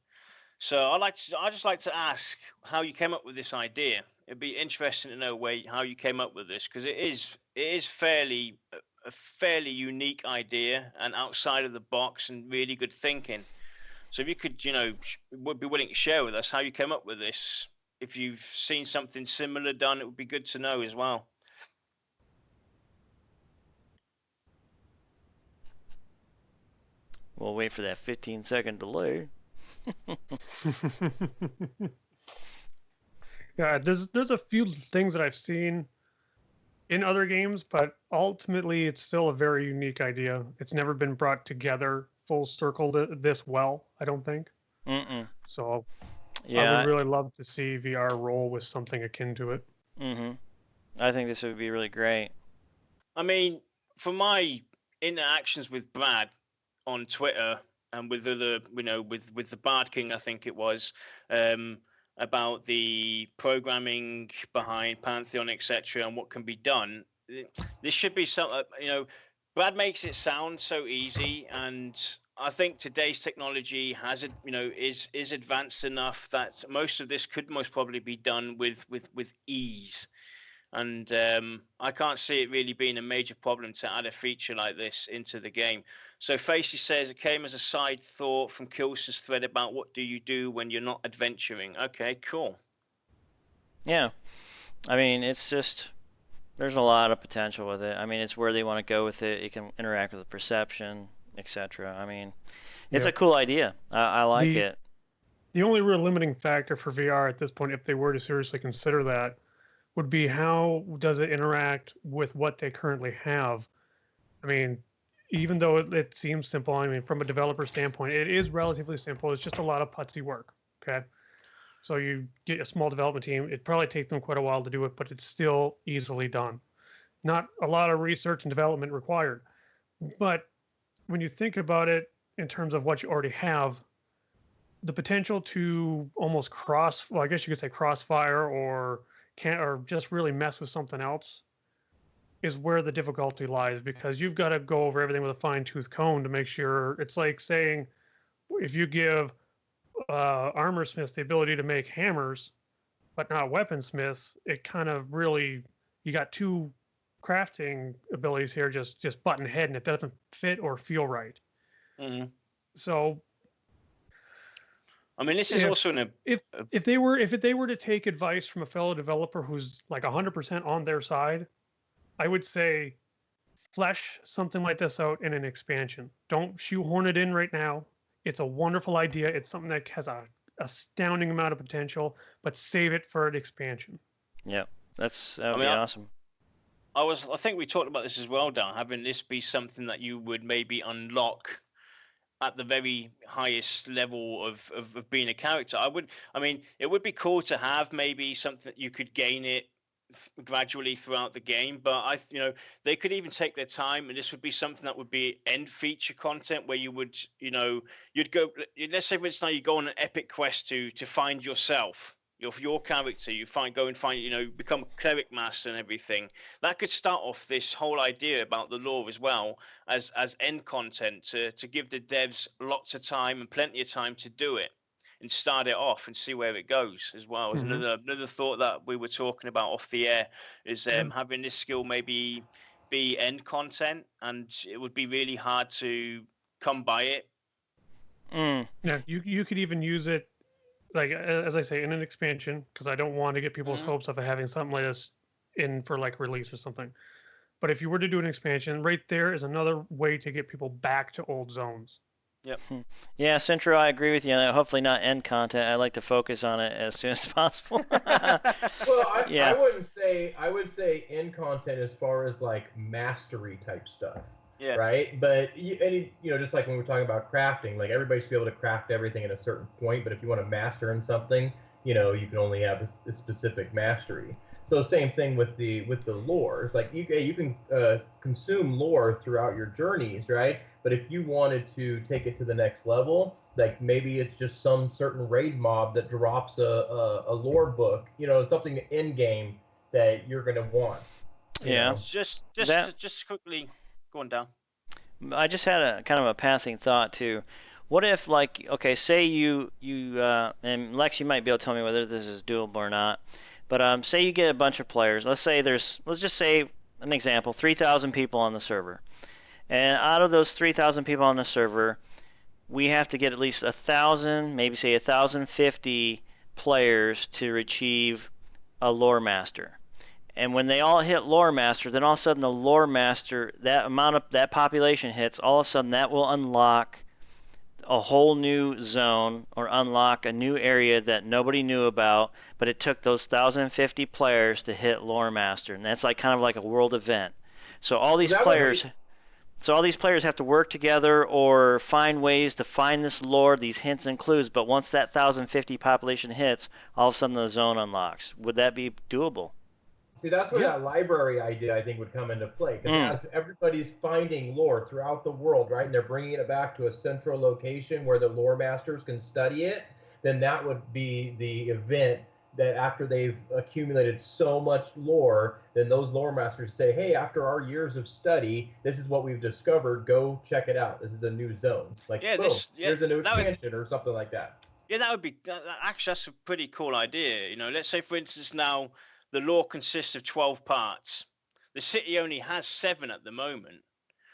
So I just like to ask how you came up with this idea. It'd be interesting to know how you came up with this, because it is a fairly unique idea and outside of the box and really good thinking. So if you could, you know, would be willing to share with us how you came up with this if you've seen something similar done, it would be good to know as well. We'll wait for that 15-second delay. Yeah, there's a few things that I've seen in other games, but ultimately it's still a very unique idea. It's never been brought together full circle this well, I don't think. So yeah, I would really love to see VR roll with something akin to it. I think this would be really great. I mean, for my interactions with Brad on Twitter and with other, with the Bard King, I think it was, about the programming behind Pantheon, etc., and what can be done. This should be something, Brad makes it sound so easy, and I think today's technology has it, is advanced enough that most of this could most probably be done with ease. And I can't see it really being a major problem to add a feature like this into the game. So Facey says it came as a side thought from Kilson's thread about what do you do when you're not adventuring. Okay, cool. Yeah. I mean, it's just, there's a lot of potential with it. I mean, it's where they want to go with it. It can interact with the perception, etc. I mean, it's a cool idea. I like it. The only real limiting factor for VR at this point, if they were to seriously consider that, would be how does it interact with what they currently have. I mean, even though it seems simple, I mean, from a developer standpoint, it is relatively simple. It's just a lot of putsy work, okay? So you get a small development team. It probably takes them quite a while to do it, but it's still easily done. Not a lot of research and development required. But when you think about it in terms of what you already have, the potential to almost I guess you could say crossfire or just really mess with something else is where the difficulty lies, because you've got to go over everything with a fine-tooth comb to make sure. It's like saying if you give armor smiths the ability to make hammers but not weaponsmiths, it kind of really, you got two crafting abilities here just button head, and it doesn't fit or feel right. So I mean, this is also if they were to take advice from a fellow developer who's like 100% on their side, I would say flesh something like this out in an expansion. Don't shoehorn it in right now. It's a wonderful idea. It's something that has a astounding amount of potential, but save it for an expansion. Yeah, that would be awesome. I think we talked about this as well, Dan, having this be something that you would maybe unlock at the very highest level of being a character. It would be cool to have maybe something that you could gain it gradually throughout the game, but they could even take their time, and this would be something that would be end feature content where you would, you'd go, let's say for instance, you go on an epic quest to find yourself. Your character, go and find, become a cleric master and everything. That could start off this whole idea about the lore as well as end content to give the devs lots of time and plenty of time to do it and start it off and see where it goes as well. Mm-hmm. Another thought that we were talking about off the air is having this skill maybe be end content, and it would be really hard to come by it. Yeah, you could even use it, like, as I say, in an expansion, because I don't want to get people's hopes up of having something like this in for like release or something. But if you were to do an expansion, right there is another way to get people back to old zones. Yep. Yeah, Centro, I agree with you. Hopefully not end content. I'd like to focus on it as soon as possible. Well, I wouldn't say. I would say end content as far as like mastery type stuff. Yeah. Right. But just like when we're talking about crafting, like everybody should be able to craft everything at a certain point. But if you want to master in something, you can only have a specific mastery. So same thing with the lore. It's like you can consume lore throughout your journeys, right? But if you wanted to take it to the next level, like maybe it's just some certain raid mob that drops a lore book, something in game that you're gonna want. Yeah. Just quickly, go on down. I just had a kind of a passing thought too. What if, like, okay, say you and Lex, you might be able to tell me whether this is doable or not. But say you get a bunch of players. Let's just say an example, 3,000 people on the server. And out of those 3,000 people on the server, we have to get at least 1,000, maybe say 1,050 players to achieve a lore master. And when they all hit lore master, then all of a sudden the lore master, that amount of that population hits, all of a sudden that will unlock a whole new zone or unlock a new area that nobody knew about, but it took those 1,050 players to hit lore master, and that's like kind of like a world event. So all these players have to work together or find ways to find this lore, these hints and clues, but once that 1,050 population hits, all of a sudden the zone unlocks. Would that be doable? See, that's where that library idea, I think, would come into play. Because as everybody's finding lore throughout the world, right, and they're bringing it back to a central location where the lore masters can study it, then that would be the event that after they've accumulated so much lore, then those lore masters say, hey, after our years of study, this is what we've discovered. Go check it out. This is a new zone. Like, boom, here's a new expansion or something like that. Yeah, that would be, actually, that's a pretty cool idea. You know, let's say, for instance, now, the lore consists of 12 parts. The city only has 7 at the moment.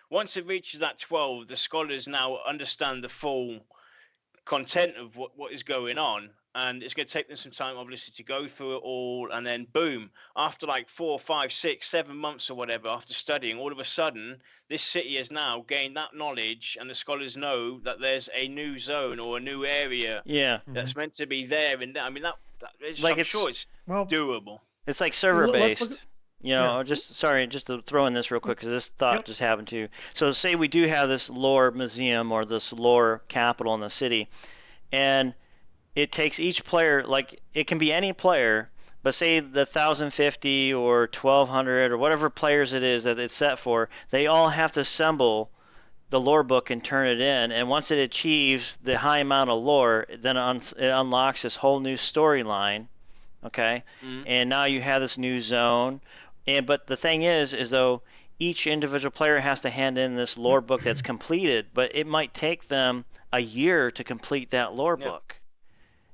Once it reaches that 12, the scholars now understand the full content of what is going on. And it's going to take them some time, obviously, to go through it all. And then, boom, after like 4, 5, 6, 7 months or whatever, after studying, all of a sudden, this city has now gained that knowledge. And the scholars know that there's a new zone or a new area that's meant to be there. And I mean, I'm sure it's doable. It's like server-based, you know. Just to throw in this real quick because this thought just happened to. So say we do have this lore museum or this lore capital in the city, and it takes each player, like it can be any player, but say the 1,050 or 1,200 or whatever players it is that it's set for, they all have to assemble the lore book and turn it in. And once it achieves the high amount of lore, then it unlocks this whole new storyline. Okay, and now you have this new zone, but the thing is though each individual player has to hand in this lore book that's completed, but it might take them a year to complete that lore book.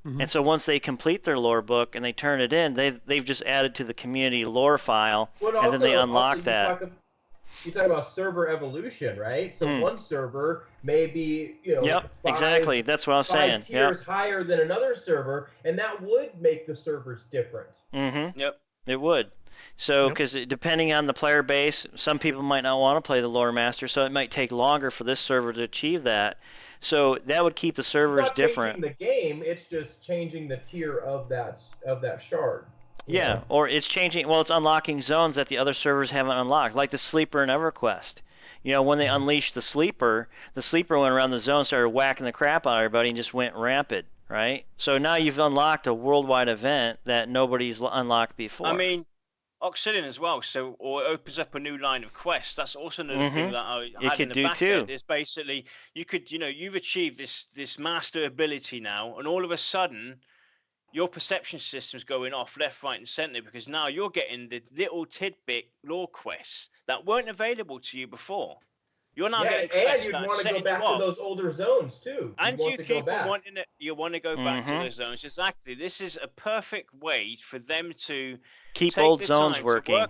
And so once they complete their lore book and they turn it in, they've just added to the community lore file, and then they unlock that. You talk about server evolution, right? So one server may be, exactly. That's what I was saying. 5 tiers higher than another server, and that would make the servers different. It would. So, because depending on the player base, some people might not want to play the lore master, so it might take longer for this server to achieve that. So that would keep the servers different. It's not changing the game; it's just changing the tier of that shard. Yeah, or it's changing. Well, it's unlocking zones that the other servers haven't unlocked, like the sleeper in EverQuest. You know, when they unleashed the sleeper went around the zone, started whacking the crap out of everybody, and just went rampant, right? So now you've unlocked a worldwide event that nobody's unlocked before. I mean, Oxygen as well. So, or it opens up a new line of quests. That's also another thing that I had in the back end. Is basically you could, you've achieved this master ability now, and all of a sudden, your perception system's going off left, right, and center because now you're getting the little tidbit lore quests that weren't available to you before. You're now getting quests and you'd want to go back to those older zones too. And you keep on wanting it. You want to go back to those zones. Exactly. This is a perfect way for them to keep old zones working.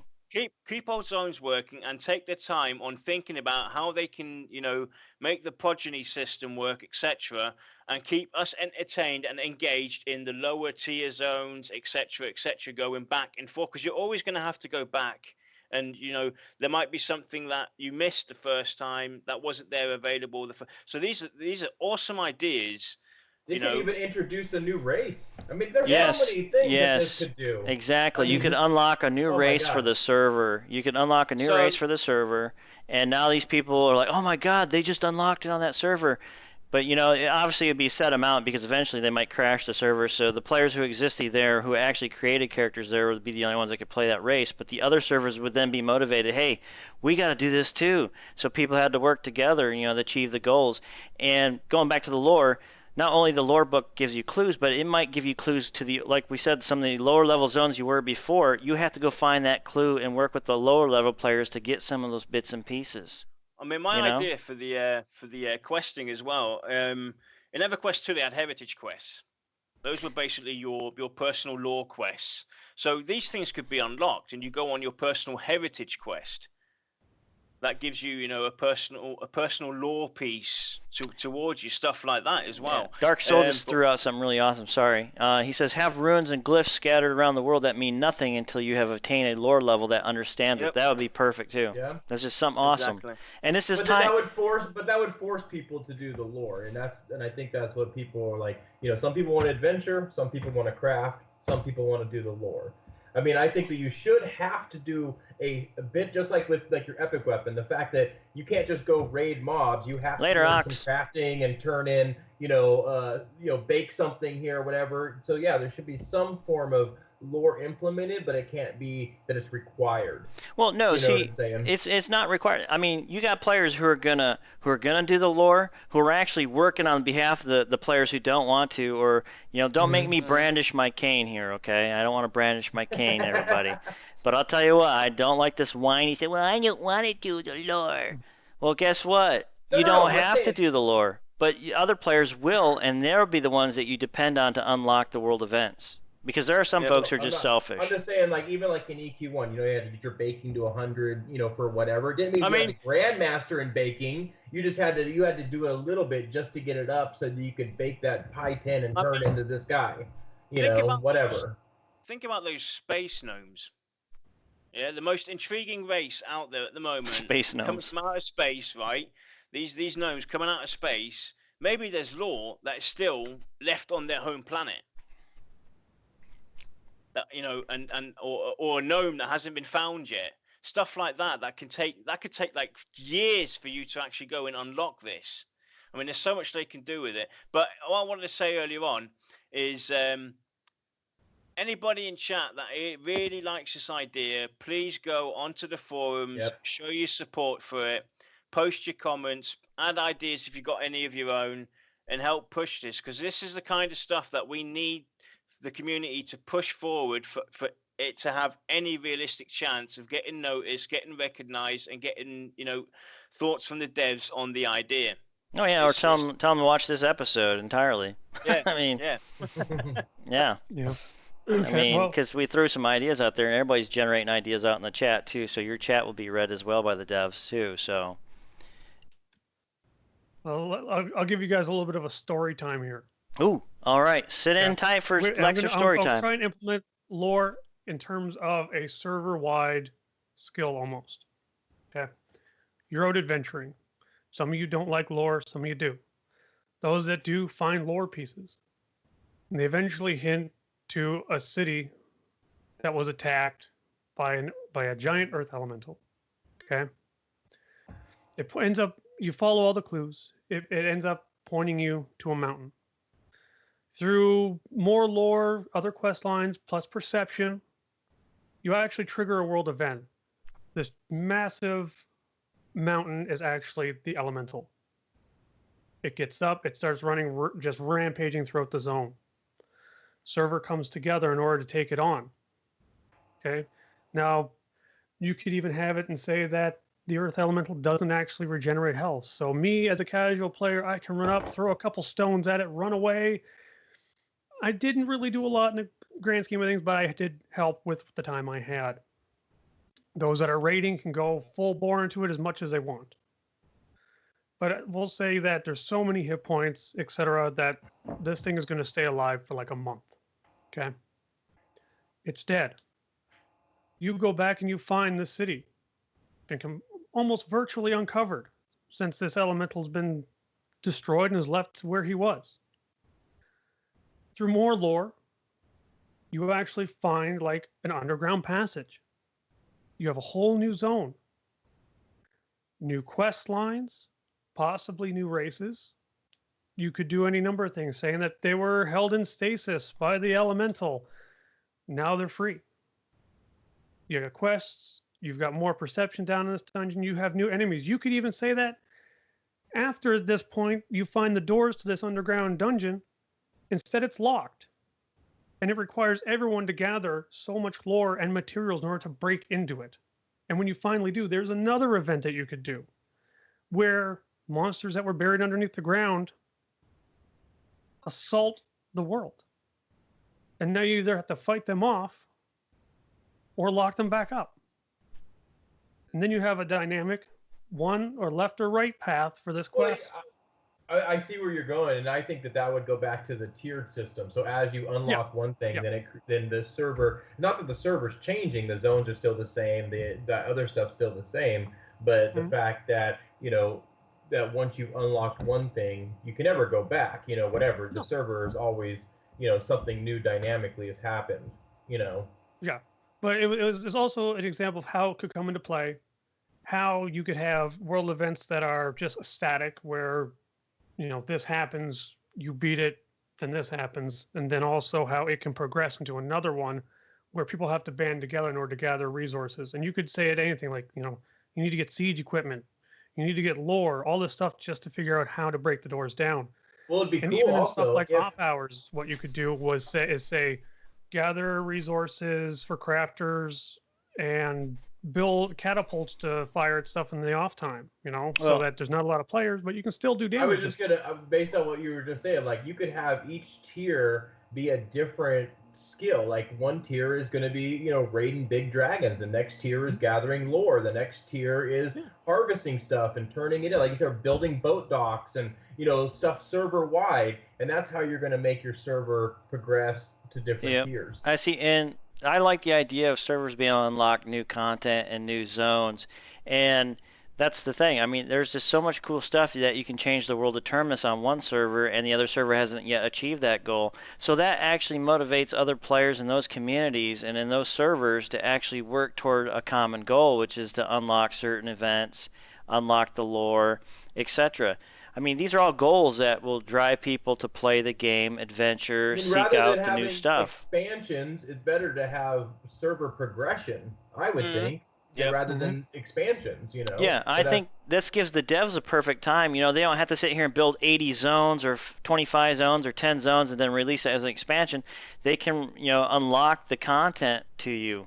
Keep old zones working and take their time on thinking about how they can, make the progeny system work, etc., and keep us entertained and engaged in the lower tier zones, etc., going back and forth. Because you're always going to have to go back. And, there might be something that you missed the first time that wasn't there available. So these are awesome ideas. They could even introduce a new race. I mean, there's so many things that this could do. Exactly. You could unlock a new race for the server. You could unlock a new race for the server. And now these people are like, oh my God, they just unlocked it on that server. But, obviously it would be a set amount because eventually they might crash the server. So the players who existed there, who actually created characters there, would be the only ones that could play that race. But the other servers would then be motivated, hey, we got to do this too. So people had to work together, to achieve the goals. And going back to the lore, not only the lore book gives you clues, but it might give you clues to like we said, some of the lower level zones you were before. You have to go find that clue and work with the lower level players to get some of those bits and pieces. I mean, my idea for the questing as well. In EverQuest 2, they had heritage quests. Those were basically your personal lore quests. So these things could be unlocked, and you go on your personal heritage quest. that gives you, a personal lore piece towards you, stuff like that as well. Yeah. Dark Soul just threw out something really awesome. Sorry. He says, have runes and glyphs scattered around the world that mean nothing until you have attained a lore level that understands it. That would be perfect too. Yeah. That's just something awesome. Exactly. And this is but that would force people to do the lore, and I think that's what people are like. Some people want to adventure, some people want to craft, some people want to do the lore. I mean, I think that you should have to do a bit, just like with your epic weapon. The fact that you can't just go raid mobs, you have to do some crafting and turn in, bake something here or whatever. So yeah, there should be some form of lore implemented, but it can't be that it's required. Well, no, see, it's not required. I mean, you got players who are gonna do the lore, who are actually working on behalf of the players who don't want to, or don't make me brandish my cane here, okay? I don't want to brandish my cane, everybody. But I'll tell you what, I don't like this whiny say, well, I don't want to do the lore. Well, guess what? You don't have to do the lore, but other players will, and they'll be the ones that you depend on to unlock the world events. Because there are some folks who are just selfish. I'm just saying, even in EQ1, you had to get your baking to 100, for whatever. It didn't mean you had a grandmaster in baking. You just had to do it a little bit just to get it up so that you could bake that pie tin and turn into this guy. Whatever. Think about those space gnomes. Yeah, the most intriguing race out there at the moment. Space gnomes. Comes from out of space, right? These gnomes coming out of space. Maybe there's lore that is still left on their home planet. That or a gnome that hasn't been found yet, stuff like that could take like years for you to actually go and unlock this. I mean, there's so much they can do with it. But what I wanted to say earlier on is anybody in chat that really likes this idea, please go onto the forums, show your support for it, post your comments, add ideas if you've got any of your own, and help push this, because this is the kind of stuff that we need the community to push forward for it to have any realistic chance of getting noticed, getting recognized, and getting thoughts from the devs on the idea. Oh yeah, or tell them to watch this episode entirely. Yeah, I mean, yeah. I mean, because we threw some ideas out there, and everybody's generating ideas out in the chat too. So your chat will be read as well by the devs too. So, well, I'll give you guys a little bit of a story time here. Ooh, all right. Sit in tight for lecture story time. I'll try and implement lore in terms of a server-wide skill almost. Okay. You're out adventuring. Some of you don't like lore, some of you do. Those that do find lore pieces. And they eventually hint to a city that was attacked by a giant earth elemental. Okay. It ends up, you follow all the clues. It ends up pointing you to a mountain. Through more lore, other quest lines, plus perception, you actually trigger a world event. This massive mountain is actually the elemental. It gets up, it starts running, just rampaging throughout the zone. Server comes together in order to take it on. Okay? Now, you could even have it and say that the earth elemental doesn't actually regenerate health. So me, as a casual player, I can run up, throw a couple stones at it, run away. I didn't really do a lot in the grand scheme of things, but I did help with the time I had. Those that are raiding can go full bore into it as much as they want. But we'll say that there's so many hit points, etc., that this thing is going to stay alive for like a month. Okay? It's dead. You go back and you find the city. Been almost virtually uncovered since this elemental's been destroyed and is left where he was. Through more lore, you actually find like an underground passage. You have a whole new zone. New quest lines, possibly new races. You could do any number of things, saying that they were held in stasis by the elemental. Now they're free. You got quests. You've got more perception down in this dungeon. You have new enemies. You could even say that after this point, you find the doors to this underground dungeon. Instead, it's locked. And it requires everyone to gather so much lore and materials in order to break into it. And when you finally do, there's another event that you could do where monsters that were buried underneath the ground assault the world. And now you either have to fight them off or lock them back up. And then you have a dynamic one or left or right path for this Well, quest. I see where you're going, and I think that would go back to the tiered system. So as you unlock one thing, then the server, not that the server's changing, the zones are still the same, the other stuff's still the same, but the fact that that once you've unlocked one thing, you can never go back. Whatever the server is always, something new dynamically has happened. Yeah, but it was also an example of how it could come into play, how you could have world events that are just static, where this happens, you beat it, then this happens, and then also how it can progress into another one where people have to band together in order to gather resources. And you could say it anything like, you need to get siege equipment, you need to get lore, all this stuff just to figure out how to break the doors down. Well, it'd be and cool even also, in stuff like off hours, what you could do was say gather resources for crafters and build catapults to fire at stuff in the off time, so that there's not a lot of players, but you can still do damage. I was just gonna, based on what you were just saying, like you could have each tier be a different skill. Like one tier is going to be, raiding big dragons. The next tier is gathering lore. The next tier is harvesting stuff and turning it in. Like you start building boat docks and, stuff server wide. And that's how you're going to make your server progress to different tiers. I see. And I like the idea of servers being able to unlock new content and new zones. And that's the thing. I mean, there's just so much cool stuff that you can change the world of Terminus on one server and the other server hasn't yet achieved that goal. So that actually motivates other players in those communities and in those servers to actually work toward a common goal, which is to unlock certain events, unlock the lore, etc. I mean, these are all goals that will drive people to play the game, adventure, seek out the new stuff. Expansions, it's better to have server progression, I would think. Rather than expansions, Yeah, I think this gives the devs a perfect time. They don't have to sit here and build 80 zones or 25 zones or 10 zones and then release it as an expansion. They can, unlock the content to you,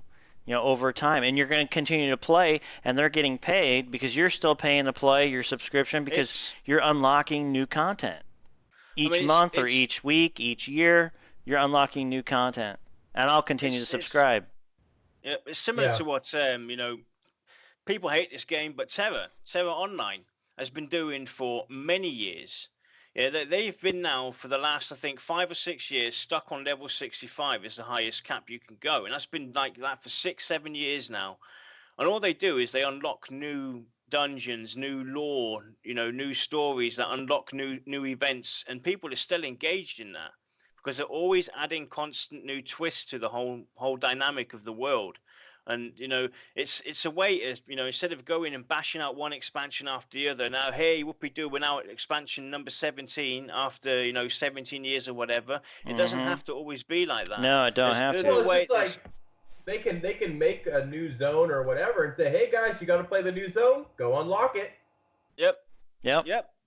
over time. And you're going to continue to play, and they're getting paid because you're still paying to play your subscription because you're unlocking new content. Each month or each week, each year, you're unlocking new content. And I'll continue to subscribe. Yeah, it's similar to what people hate this game, but Terra Online has been doing for many years. Yeah, they've been now for the last, I think, 5 or 6 years stuck on level 65 is the highest cap you can go, and that's been like that for 6-7 years now. And all they do is they unlock new dungeons, new lore, new stories that unlock new events, and people are still engaged in that. Because they're always adding constant new twists to the whole dynamic of the world. And, it's a way to, instead of going and bashing out one expansion after the other, now, hey, whoopee-doo, we're now at expansion number 17 after, 17 years or whatever. It doesn't have to always be like that. No, it don't have to. Well, it's just like they can make a new zone or whatever and say, hey, guys, you got to play the new zone? Go unlock it. Yep.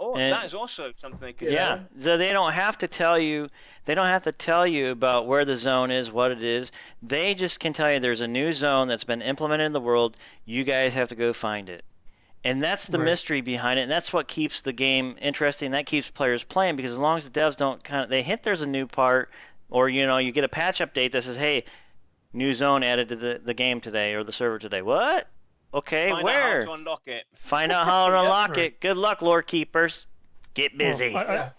Oh, and that is also something. So they don't have to tell you. They don't have to tell you about where the zone is, what it is. They just can tell you there's a new zone that's been implemented in the world. You guys have to go find it, and that's the mystery behind it. And that's what keeps the game interesting. That keeps players playing because as long as the devs don't they hint there's a new part, or you get a patch update that says, hey, new zone added to the game today or the server today. What? Okay, Find where? out how to unlock it. Find out how to unlock it. Good luck, Lorekeepers. Get busy. Yeah.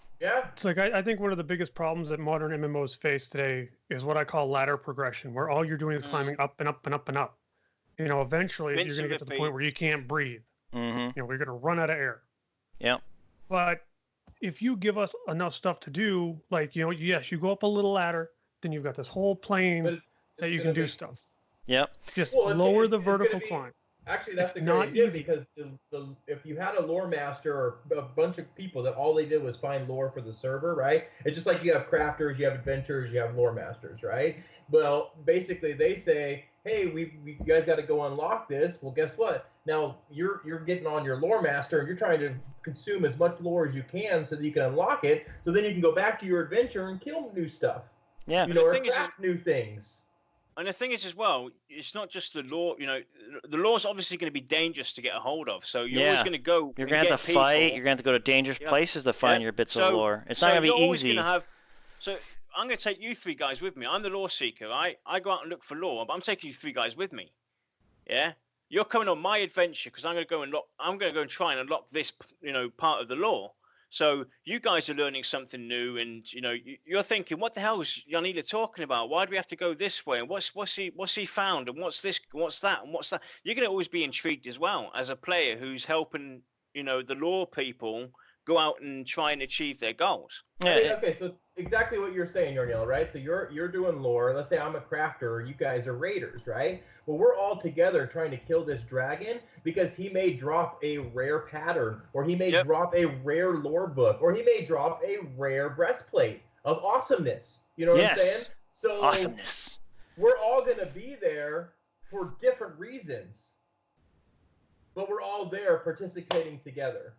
It's like I think one of the biggest problems that modern MMOs face today is what I call ladder progression, where all you're doing is climbing up and up and up and up. Eventually you're going to get to the point where you can't breathe. We're going to run out of air. Yep. But if you give us enough stuff to do, like, yes, you go up a little ladder, then you've got this whole plane that you can do stuff. Yep. Just lower the vertical climb. Actually, that's a good idea because if you had a lore master or a bunch of people that all they did was find lore for the server, right? It's just like you have crafters, you have adventurers, you have lore masters, right? Well, basically they say, hey, you guys got to go unlock this. Well, guess what? Now you're getting on your lore master and you're trying to consume as much lore as you can so that you can unlock it. So then you can go back to your adventure and kill new stuff. Yeah. Or craft new things. And the thing is, as well, it's not just the lore. The lore's obviously going to be dangerous to get a hold of. So you're always going to go. You're going to have to fight. You're going to have to go to dangerous places to find your bits of lore. It's not going to be easy. So I'm going to take you 3 guys with me. I'm the lore seeker, right? I go out and look for lore, but I'm taking you 3 guys with me. Yeah. you're coming on my adventure because I'm going to go and try and unlock this, part of the lore. So you guys are learning something new, and you're thinking, what the hell is Yanila talking about? Why do we have to go this way? And what's he found? And what's this? What's that? And what's that? You're going to always be intrigued as well as a player who's helping, the lore people go out and try and achieve their goals. Yeah. I mean, okay, so exactly what you're saying, Yarnil, right? So you're doing lore. Let's say I'm a crafter, you guys are raiders, right? Well, we're all together trying to kill this dragon because he may drop a rare pattern, or he may drop a rare lore book, or he may drop a rare breastplate of awesomeness. You know what I'm saying? So awesomeness. We're all gonna be there for different reasons, but we're all there participating together.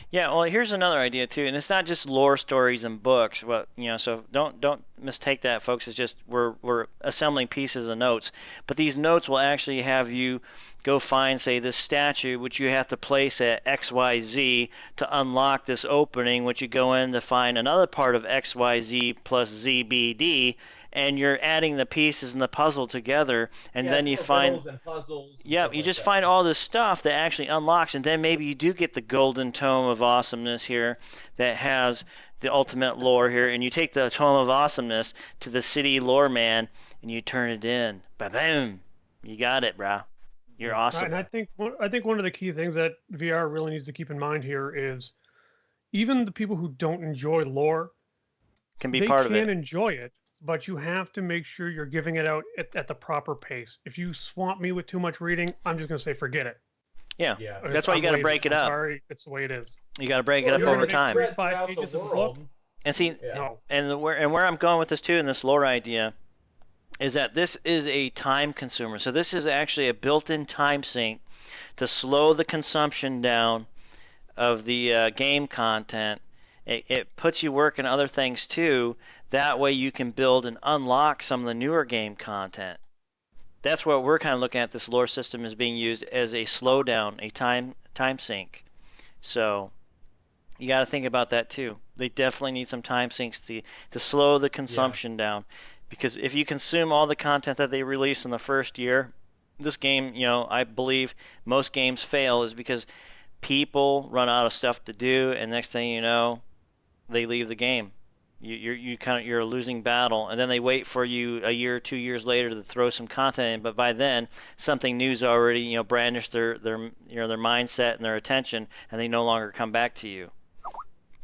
Yeah, well, here's another idea too, and it's not just lore stories and books. Well, so don't mistake that, folks. It's just we're assembling pieces of notes, but these notes will actually have you go find, say, this statue, which you have to place at XYZ to unlock this opening, which you go in to find another part of XYZ plus ZBD, and you're adding the pieces in the puzzle together, and then you find puzzles. Yeah, you just find all this stuff that actually unlocks, and then maybe you do get the golden tome of awesomeness here that has the ultimate lore here, and you take the tome of awesomeness to the city lore man, and you turn it in. Ba-boom! You got it, bro. You're awesome. And I think one of the key things that VR really needs to keep in mind here is even the people who don't enjoy lore can be part of it. They can enjoy it, but you have to make sure you're giving it out at the proper pace. If you swamp me with too much reading, I'm just going to say forget it. Yeah. That's why you got to break it up. Sorry, it's the way it is. You got to break it up over time. 5 pages of the book. And see, and where I'm going with this too, in this lore idea, is that this is a time consumer. So this is actually a built-in time sink to slow the consumption down of the game content. It puts you working other things too. That way you can build and unlock some of the newer game content. That's what we're kind of looking at. This lore system is being used as a slowdown, a time sink. So you got to think about that too. They definitely need some time sinks to slow the consumption down. Because if you consume all the content that they release in the first year, this game, I believe most games fail is because people run out of stuff to do, and next thing you know, they leave the game. You're a losing battle, and then they wait for you a year or 2 years later to throw some content in. But by then, something new's already brandished their mindset and their attention, and they no longer come back to you.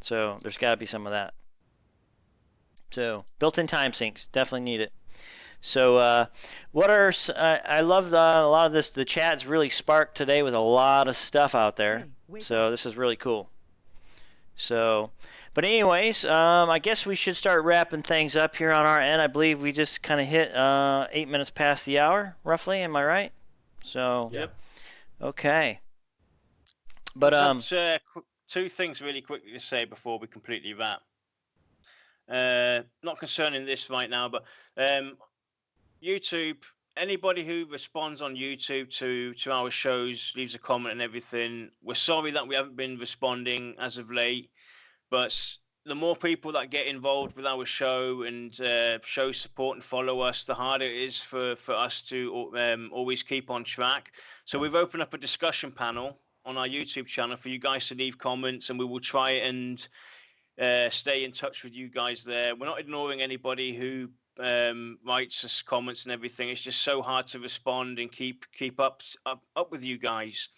So there's got to be some of that. So built-in time sinks, definitely need it. So I love a lot of this. The chat's really sparked today with a lot of stuff out there. So this is really cool. So, but anyways, I guess we should start wrapping things up here on our end. I believe we just kind of hit 8 minutes past the hour, roughly. Am I right? So, yep. Okay. But two things really quickly to say before we completely wrap. Not concerning this right now, but YouTube, anybody who responds on YouTube to our shows, leaves a comment and everything, we're sorry that we haven't been responding as of late, but the more people that get involved with our show and show support and follow us, the harder it is for us to always keep on track. So we've opened up a discussion panel on our YouTube channel for you guys to leave comments, and we will try and stay in touch with you guys there. We're not ignoring anybody who writes us comments and everything. It's just so hard to respond and keep up with you guys.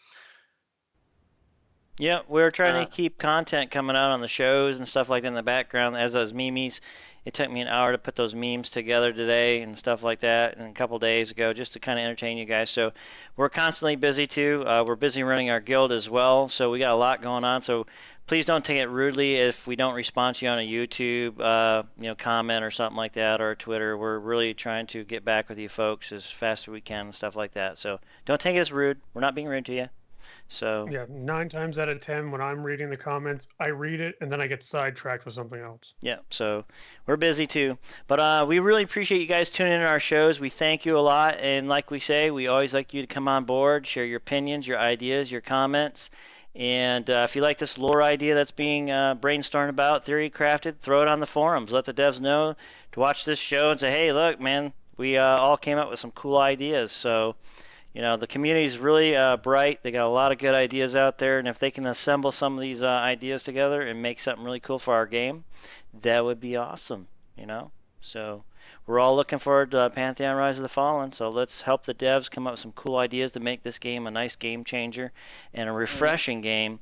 Yeah, we're trying to keep content coming out on the shows and stuff like that in the background as those memes. It took me an hour to put those memes together today and stuff like that, and a couple days ago, just to kind of entertain you guys. So we're constantly busy too. We're busy running our guild as well, so we got a lot going on. So please don't take it rudely if we don't respond to you on a YouTube comment or something like that, or Twitter. We're really trying to get back with you folks as fast as we can and stuff like that. So don't take it as rude. We're not being rude to you. So yeah, 9 times out of 10 when I'm reading the comments, I read it and then I get sidetracked with something else. Yeah, so we're busy too. But we really appreciate you guys tuning in to our shows. We thank you a lot, and like we say, we always like you to come on board, share your opinions, your ideas, your comments. And if you like this lore idea that's being brainstormed about, theory crafted, throw it on the forums. Let the devs know to watch this show and say, hey, look, man, we all came up with some cool ideas. So, The community is really bright. They got a lot of good ideas out there, and if they can assemble some of these ideas together and make something really cool for our game, that would be awesome. So we're all looking forward to Pantheon Rise of the Fallen. So let's help the devs come up with some cool ideas to make this game a nice game changer and a refreshing game,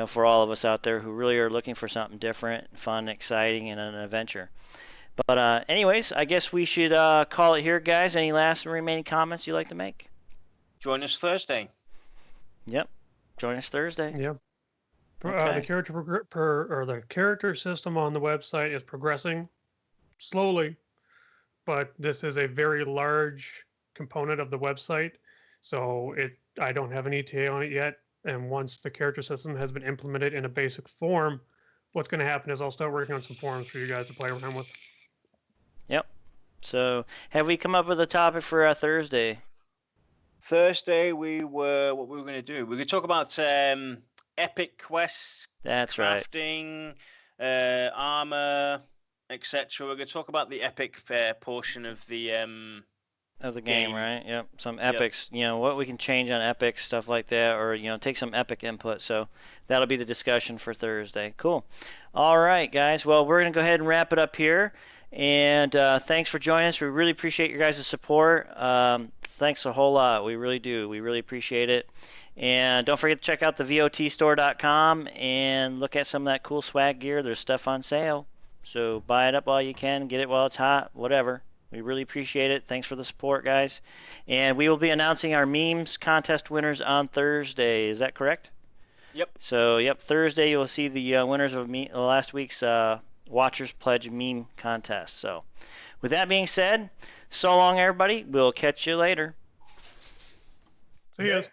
for all of us out there who really are looking for something different, fun, exciting, and an adventure. But anyways, I guess we should call it here, guys. Any last remaining comments you'd like to make? Join us Thursday. Yep. Join us Thursday. Yeah. Okay. The character system on the website is progressing slowly, but this is a very large component of the website, so I don't have an ETA on it yet. And once the character system has been implemented in a basic form, what's going to happen is I'll start working on some forums for you guys to play around with. Yep. So have we come up with a topic for Thursday? Thursday, what we were going to do? We could talk about epic quests, That's crafting, armor, etc. We're going to talk about the epic portion of the game, right? Yep. Some epics, what we can change on epics, stuff like that, or take some epic input. So that'll be the discussion for Thursday. Cool. All right, guys. Well, we're going to go ahead and wrap it up here. And thanks for joining us. We really appreciate your guys' support. Thanks a whole lot. We really do. We really appreciate it. And don't forget to check out the VOTstore.com and look at some of that cool swag gear. There's stuff on sale. So buy it up while you can. Get it while it's hot. Whatever. We really appreciate it. Thanks for the support, guys. And we will be announcing our memes contest winners on Thursday. Is that correct? Yep. So, Thursday you'll see the winners of last week's Watchers Pledge meme contest. So, with that being said, so long, everybody. We'll catch you later. See you guys.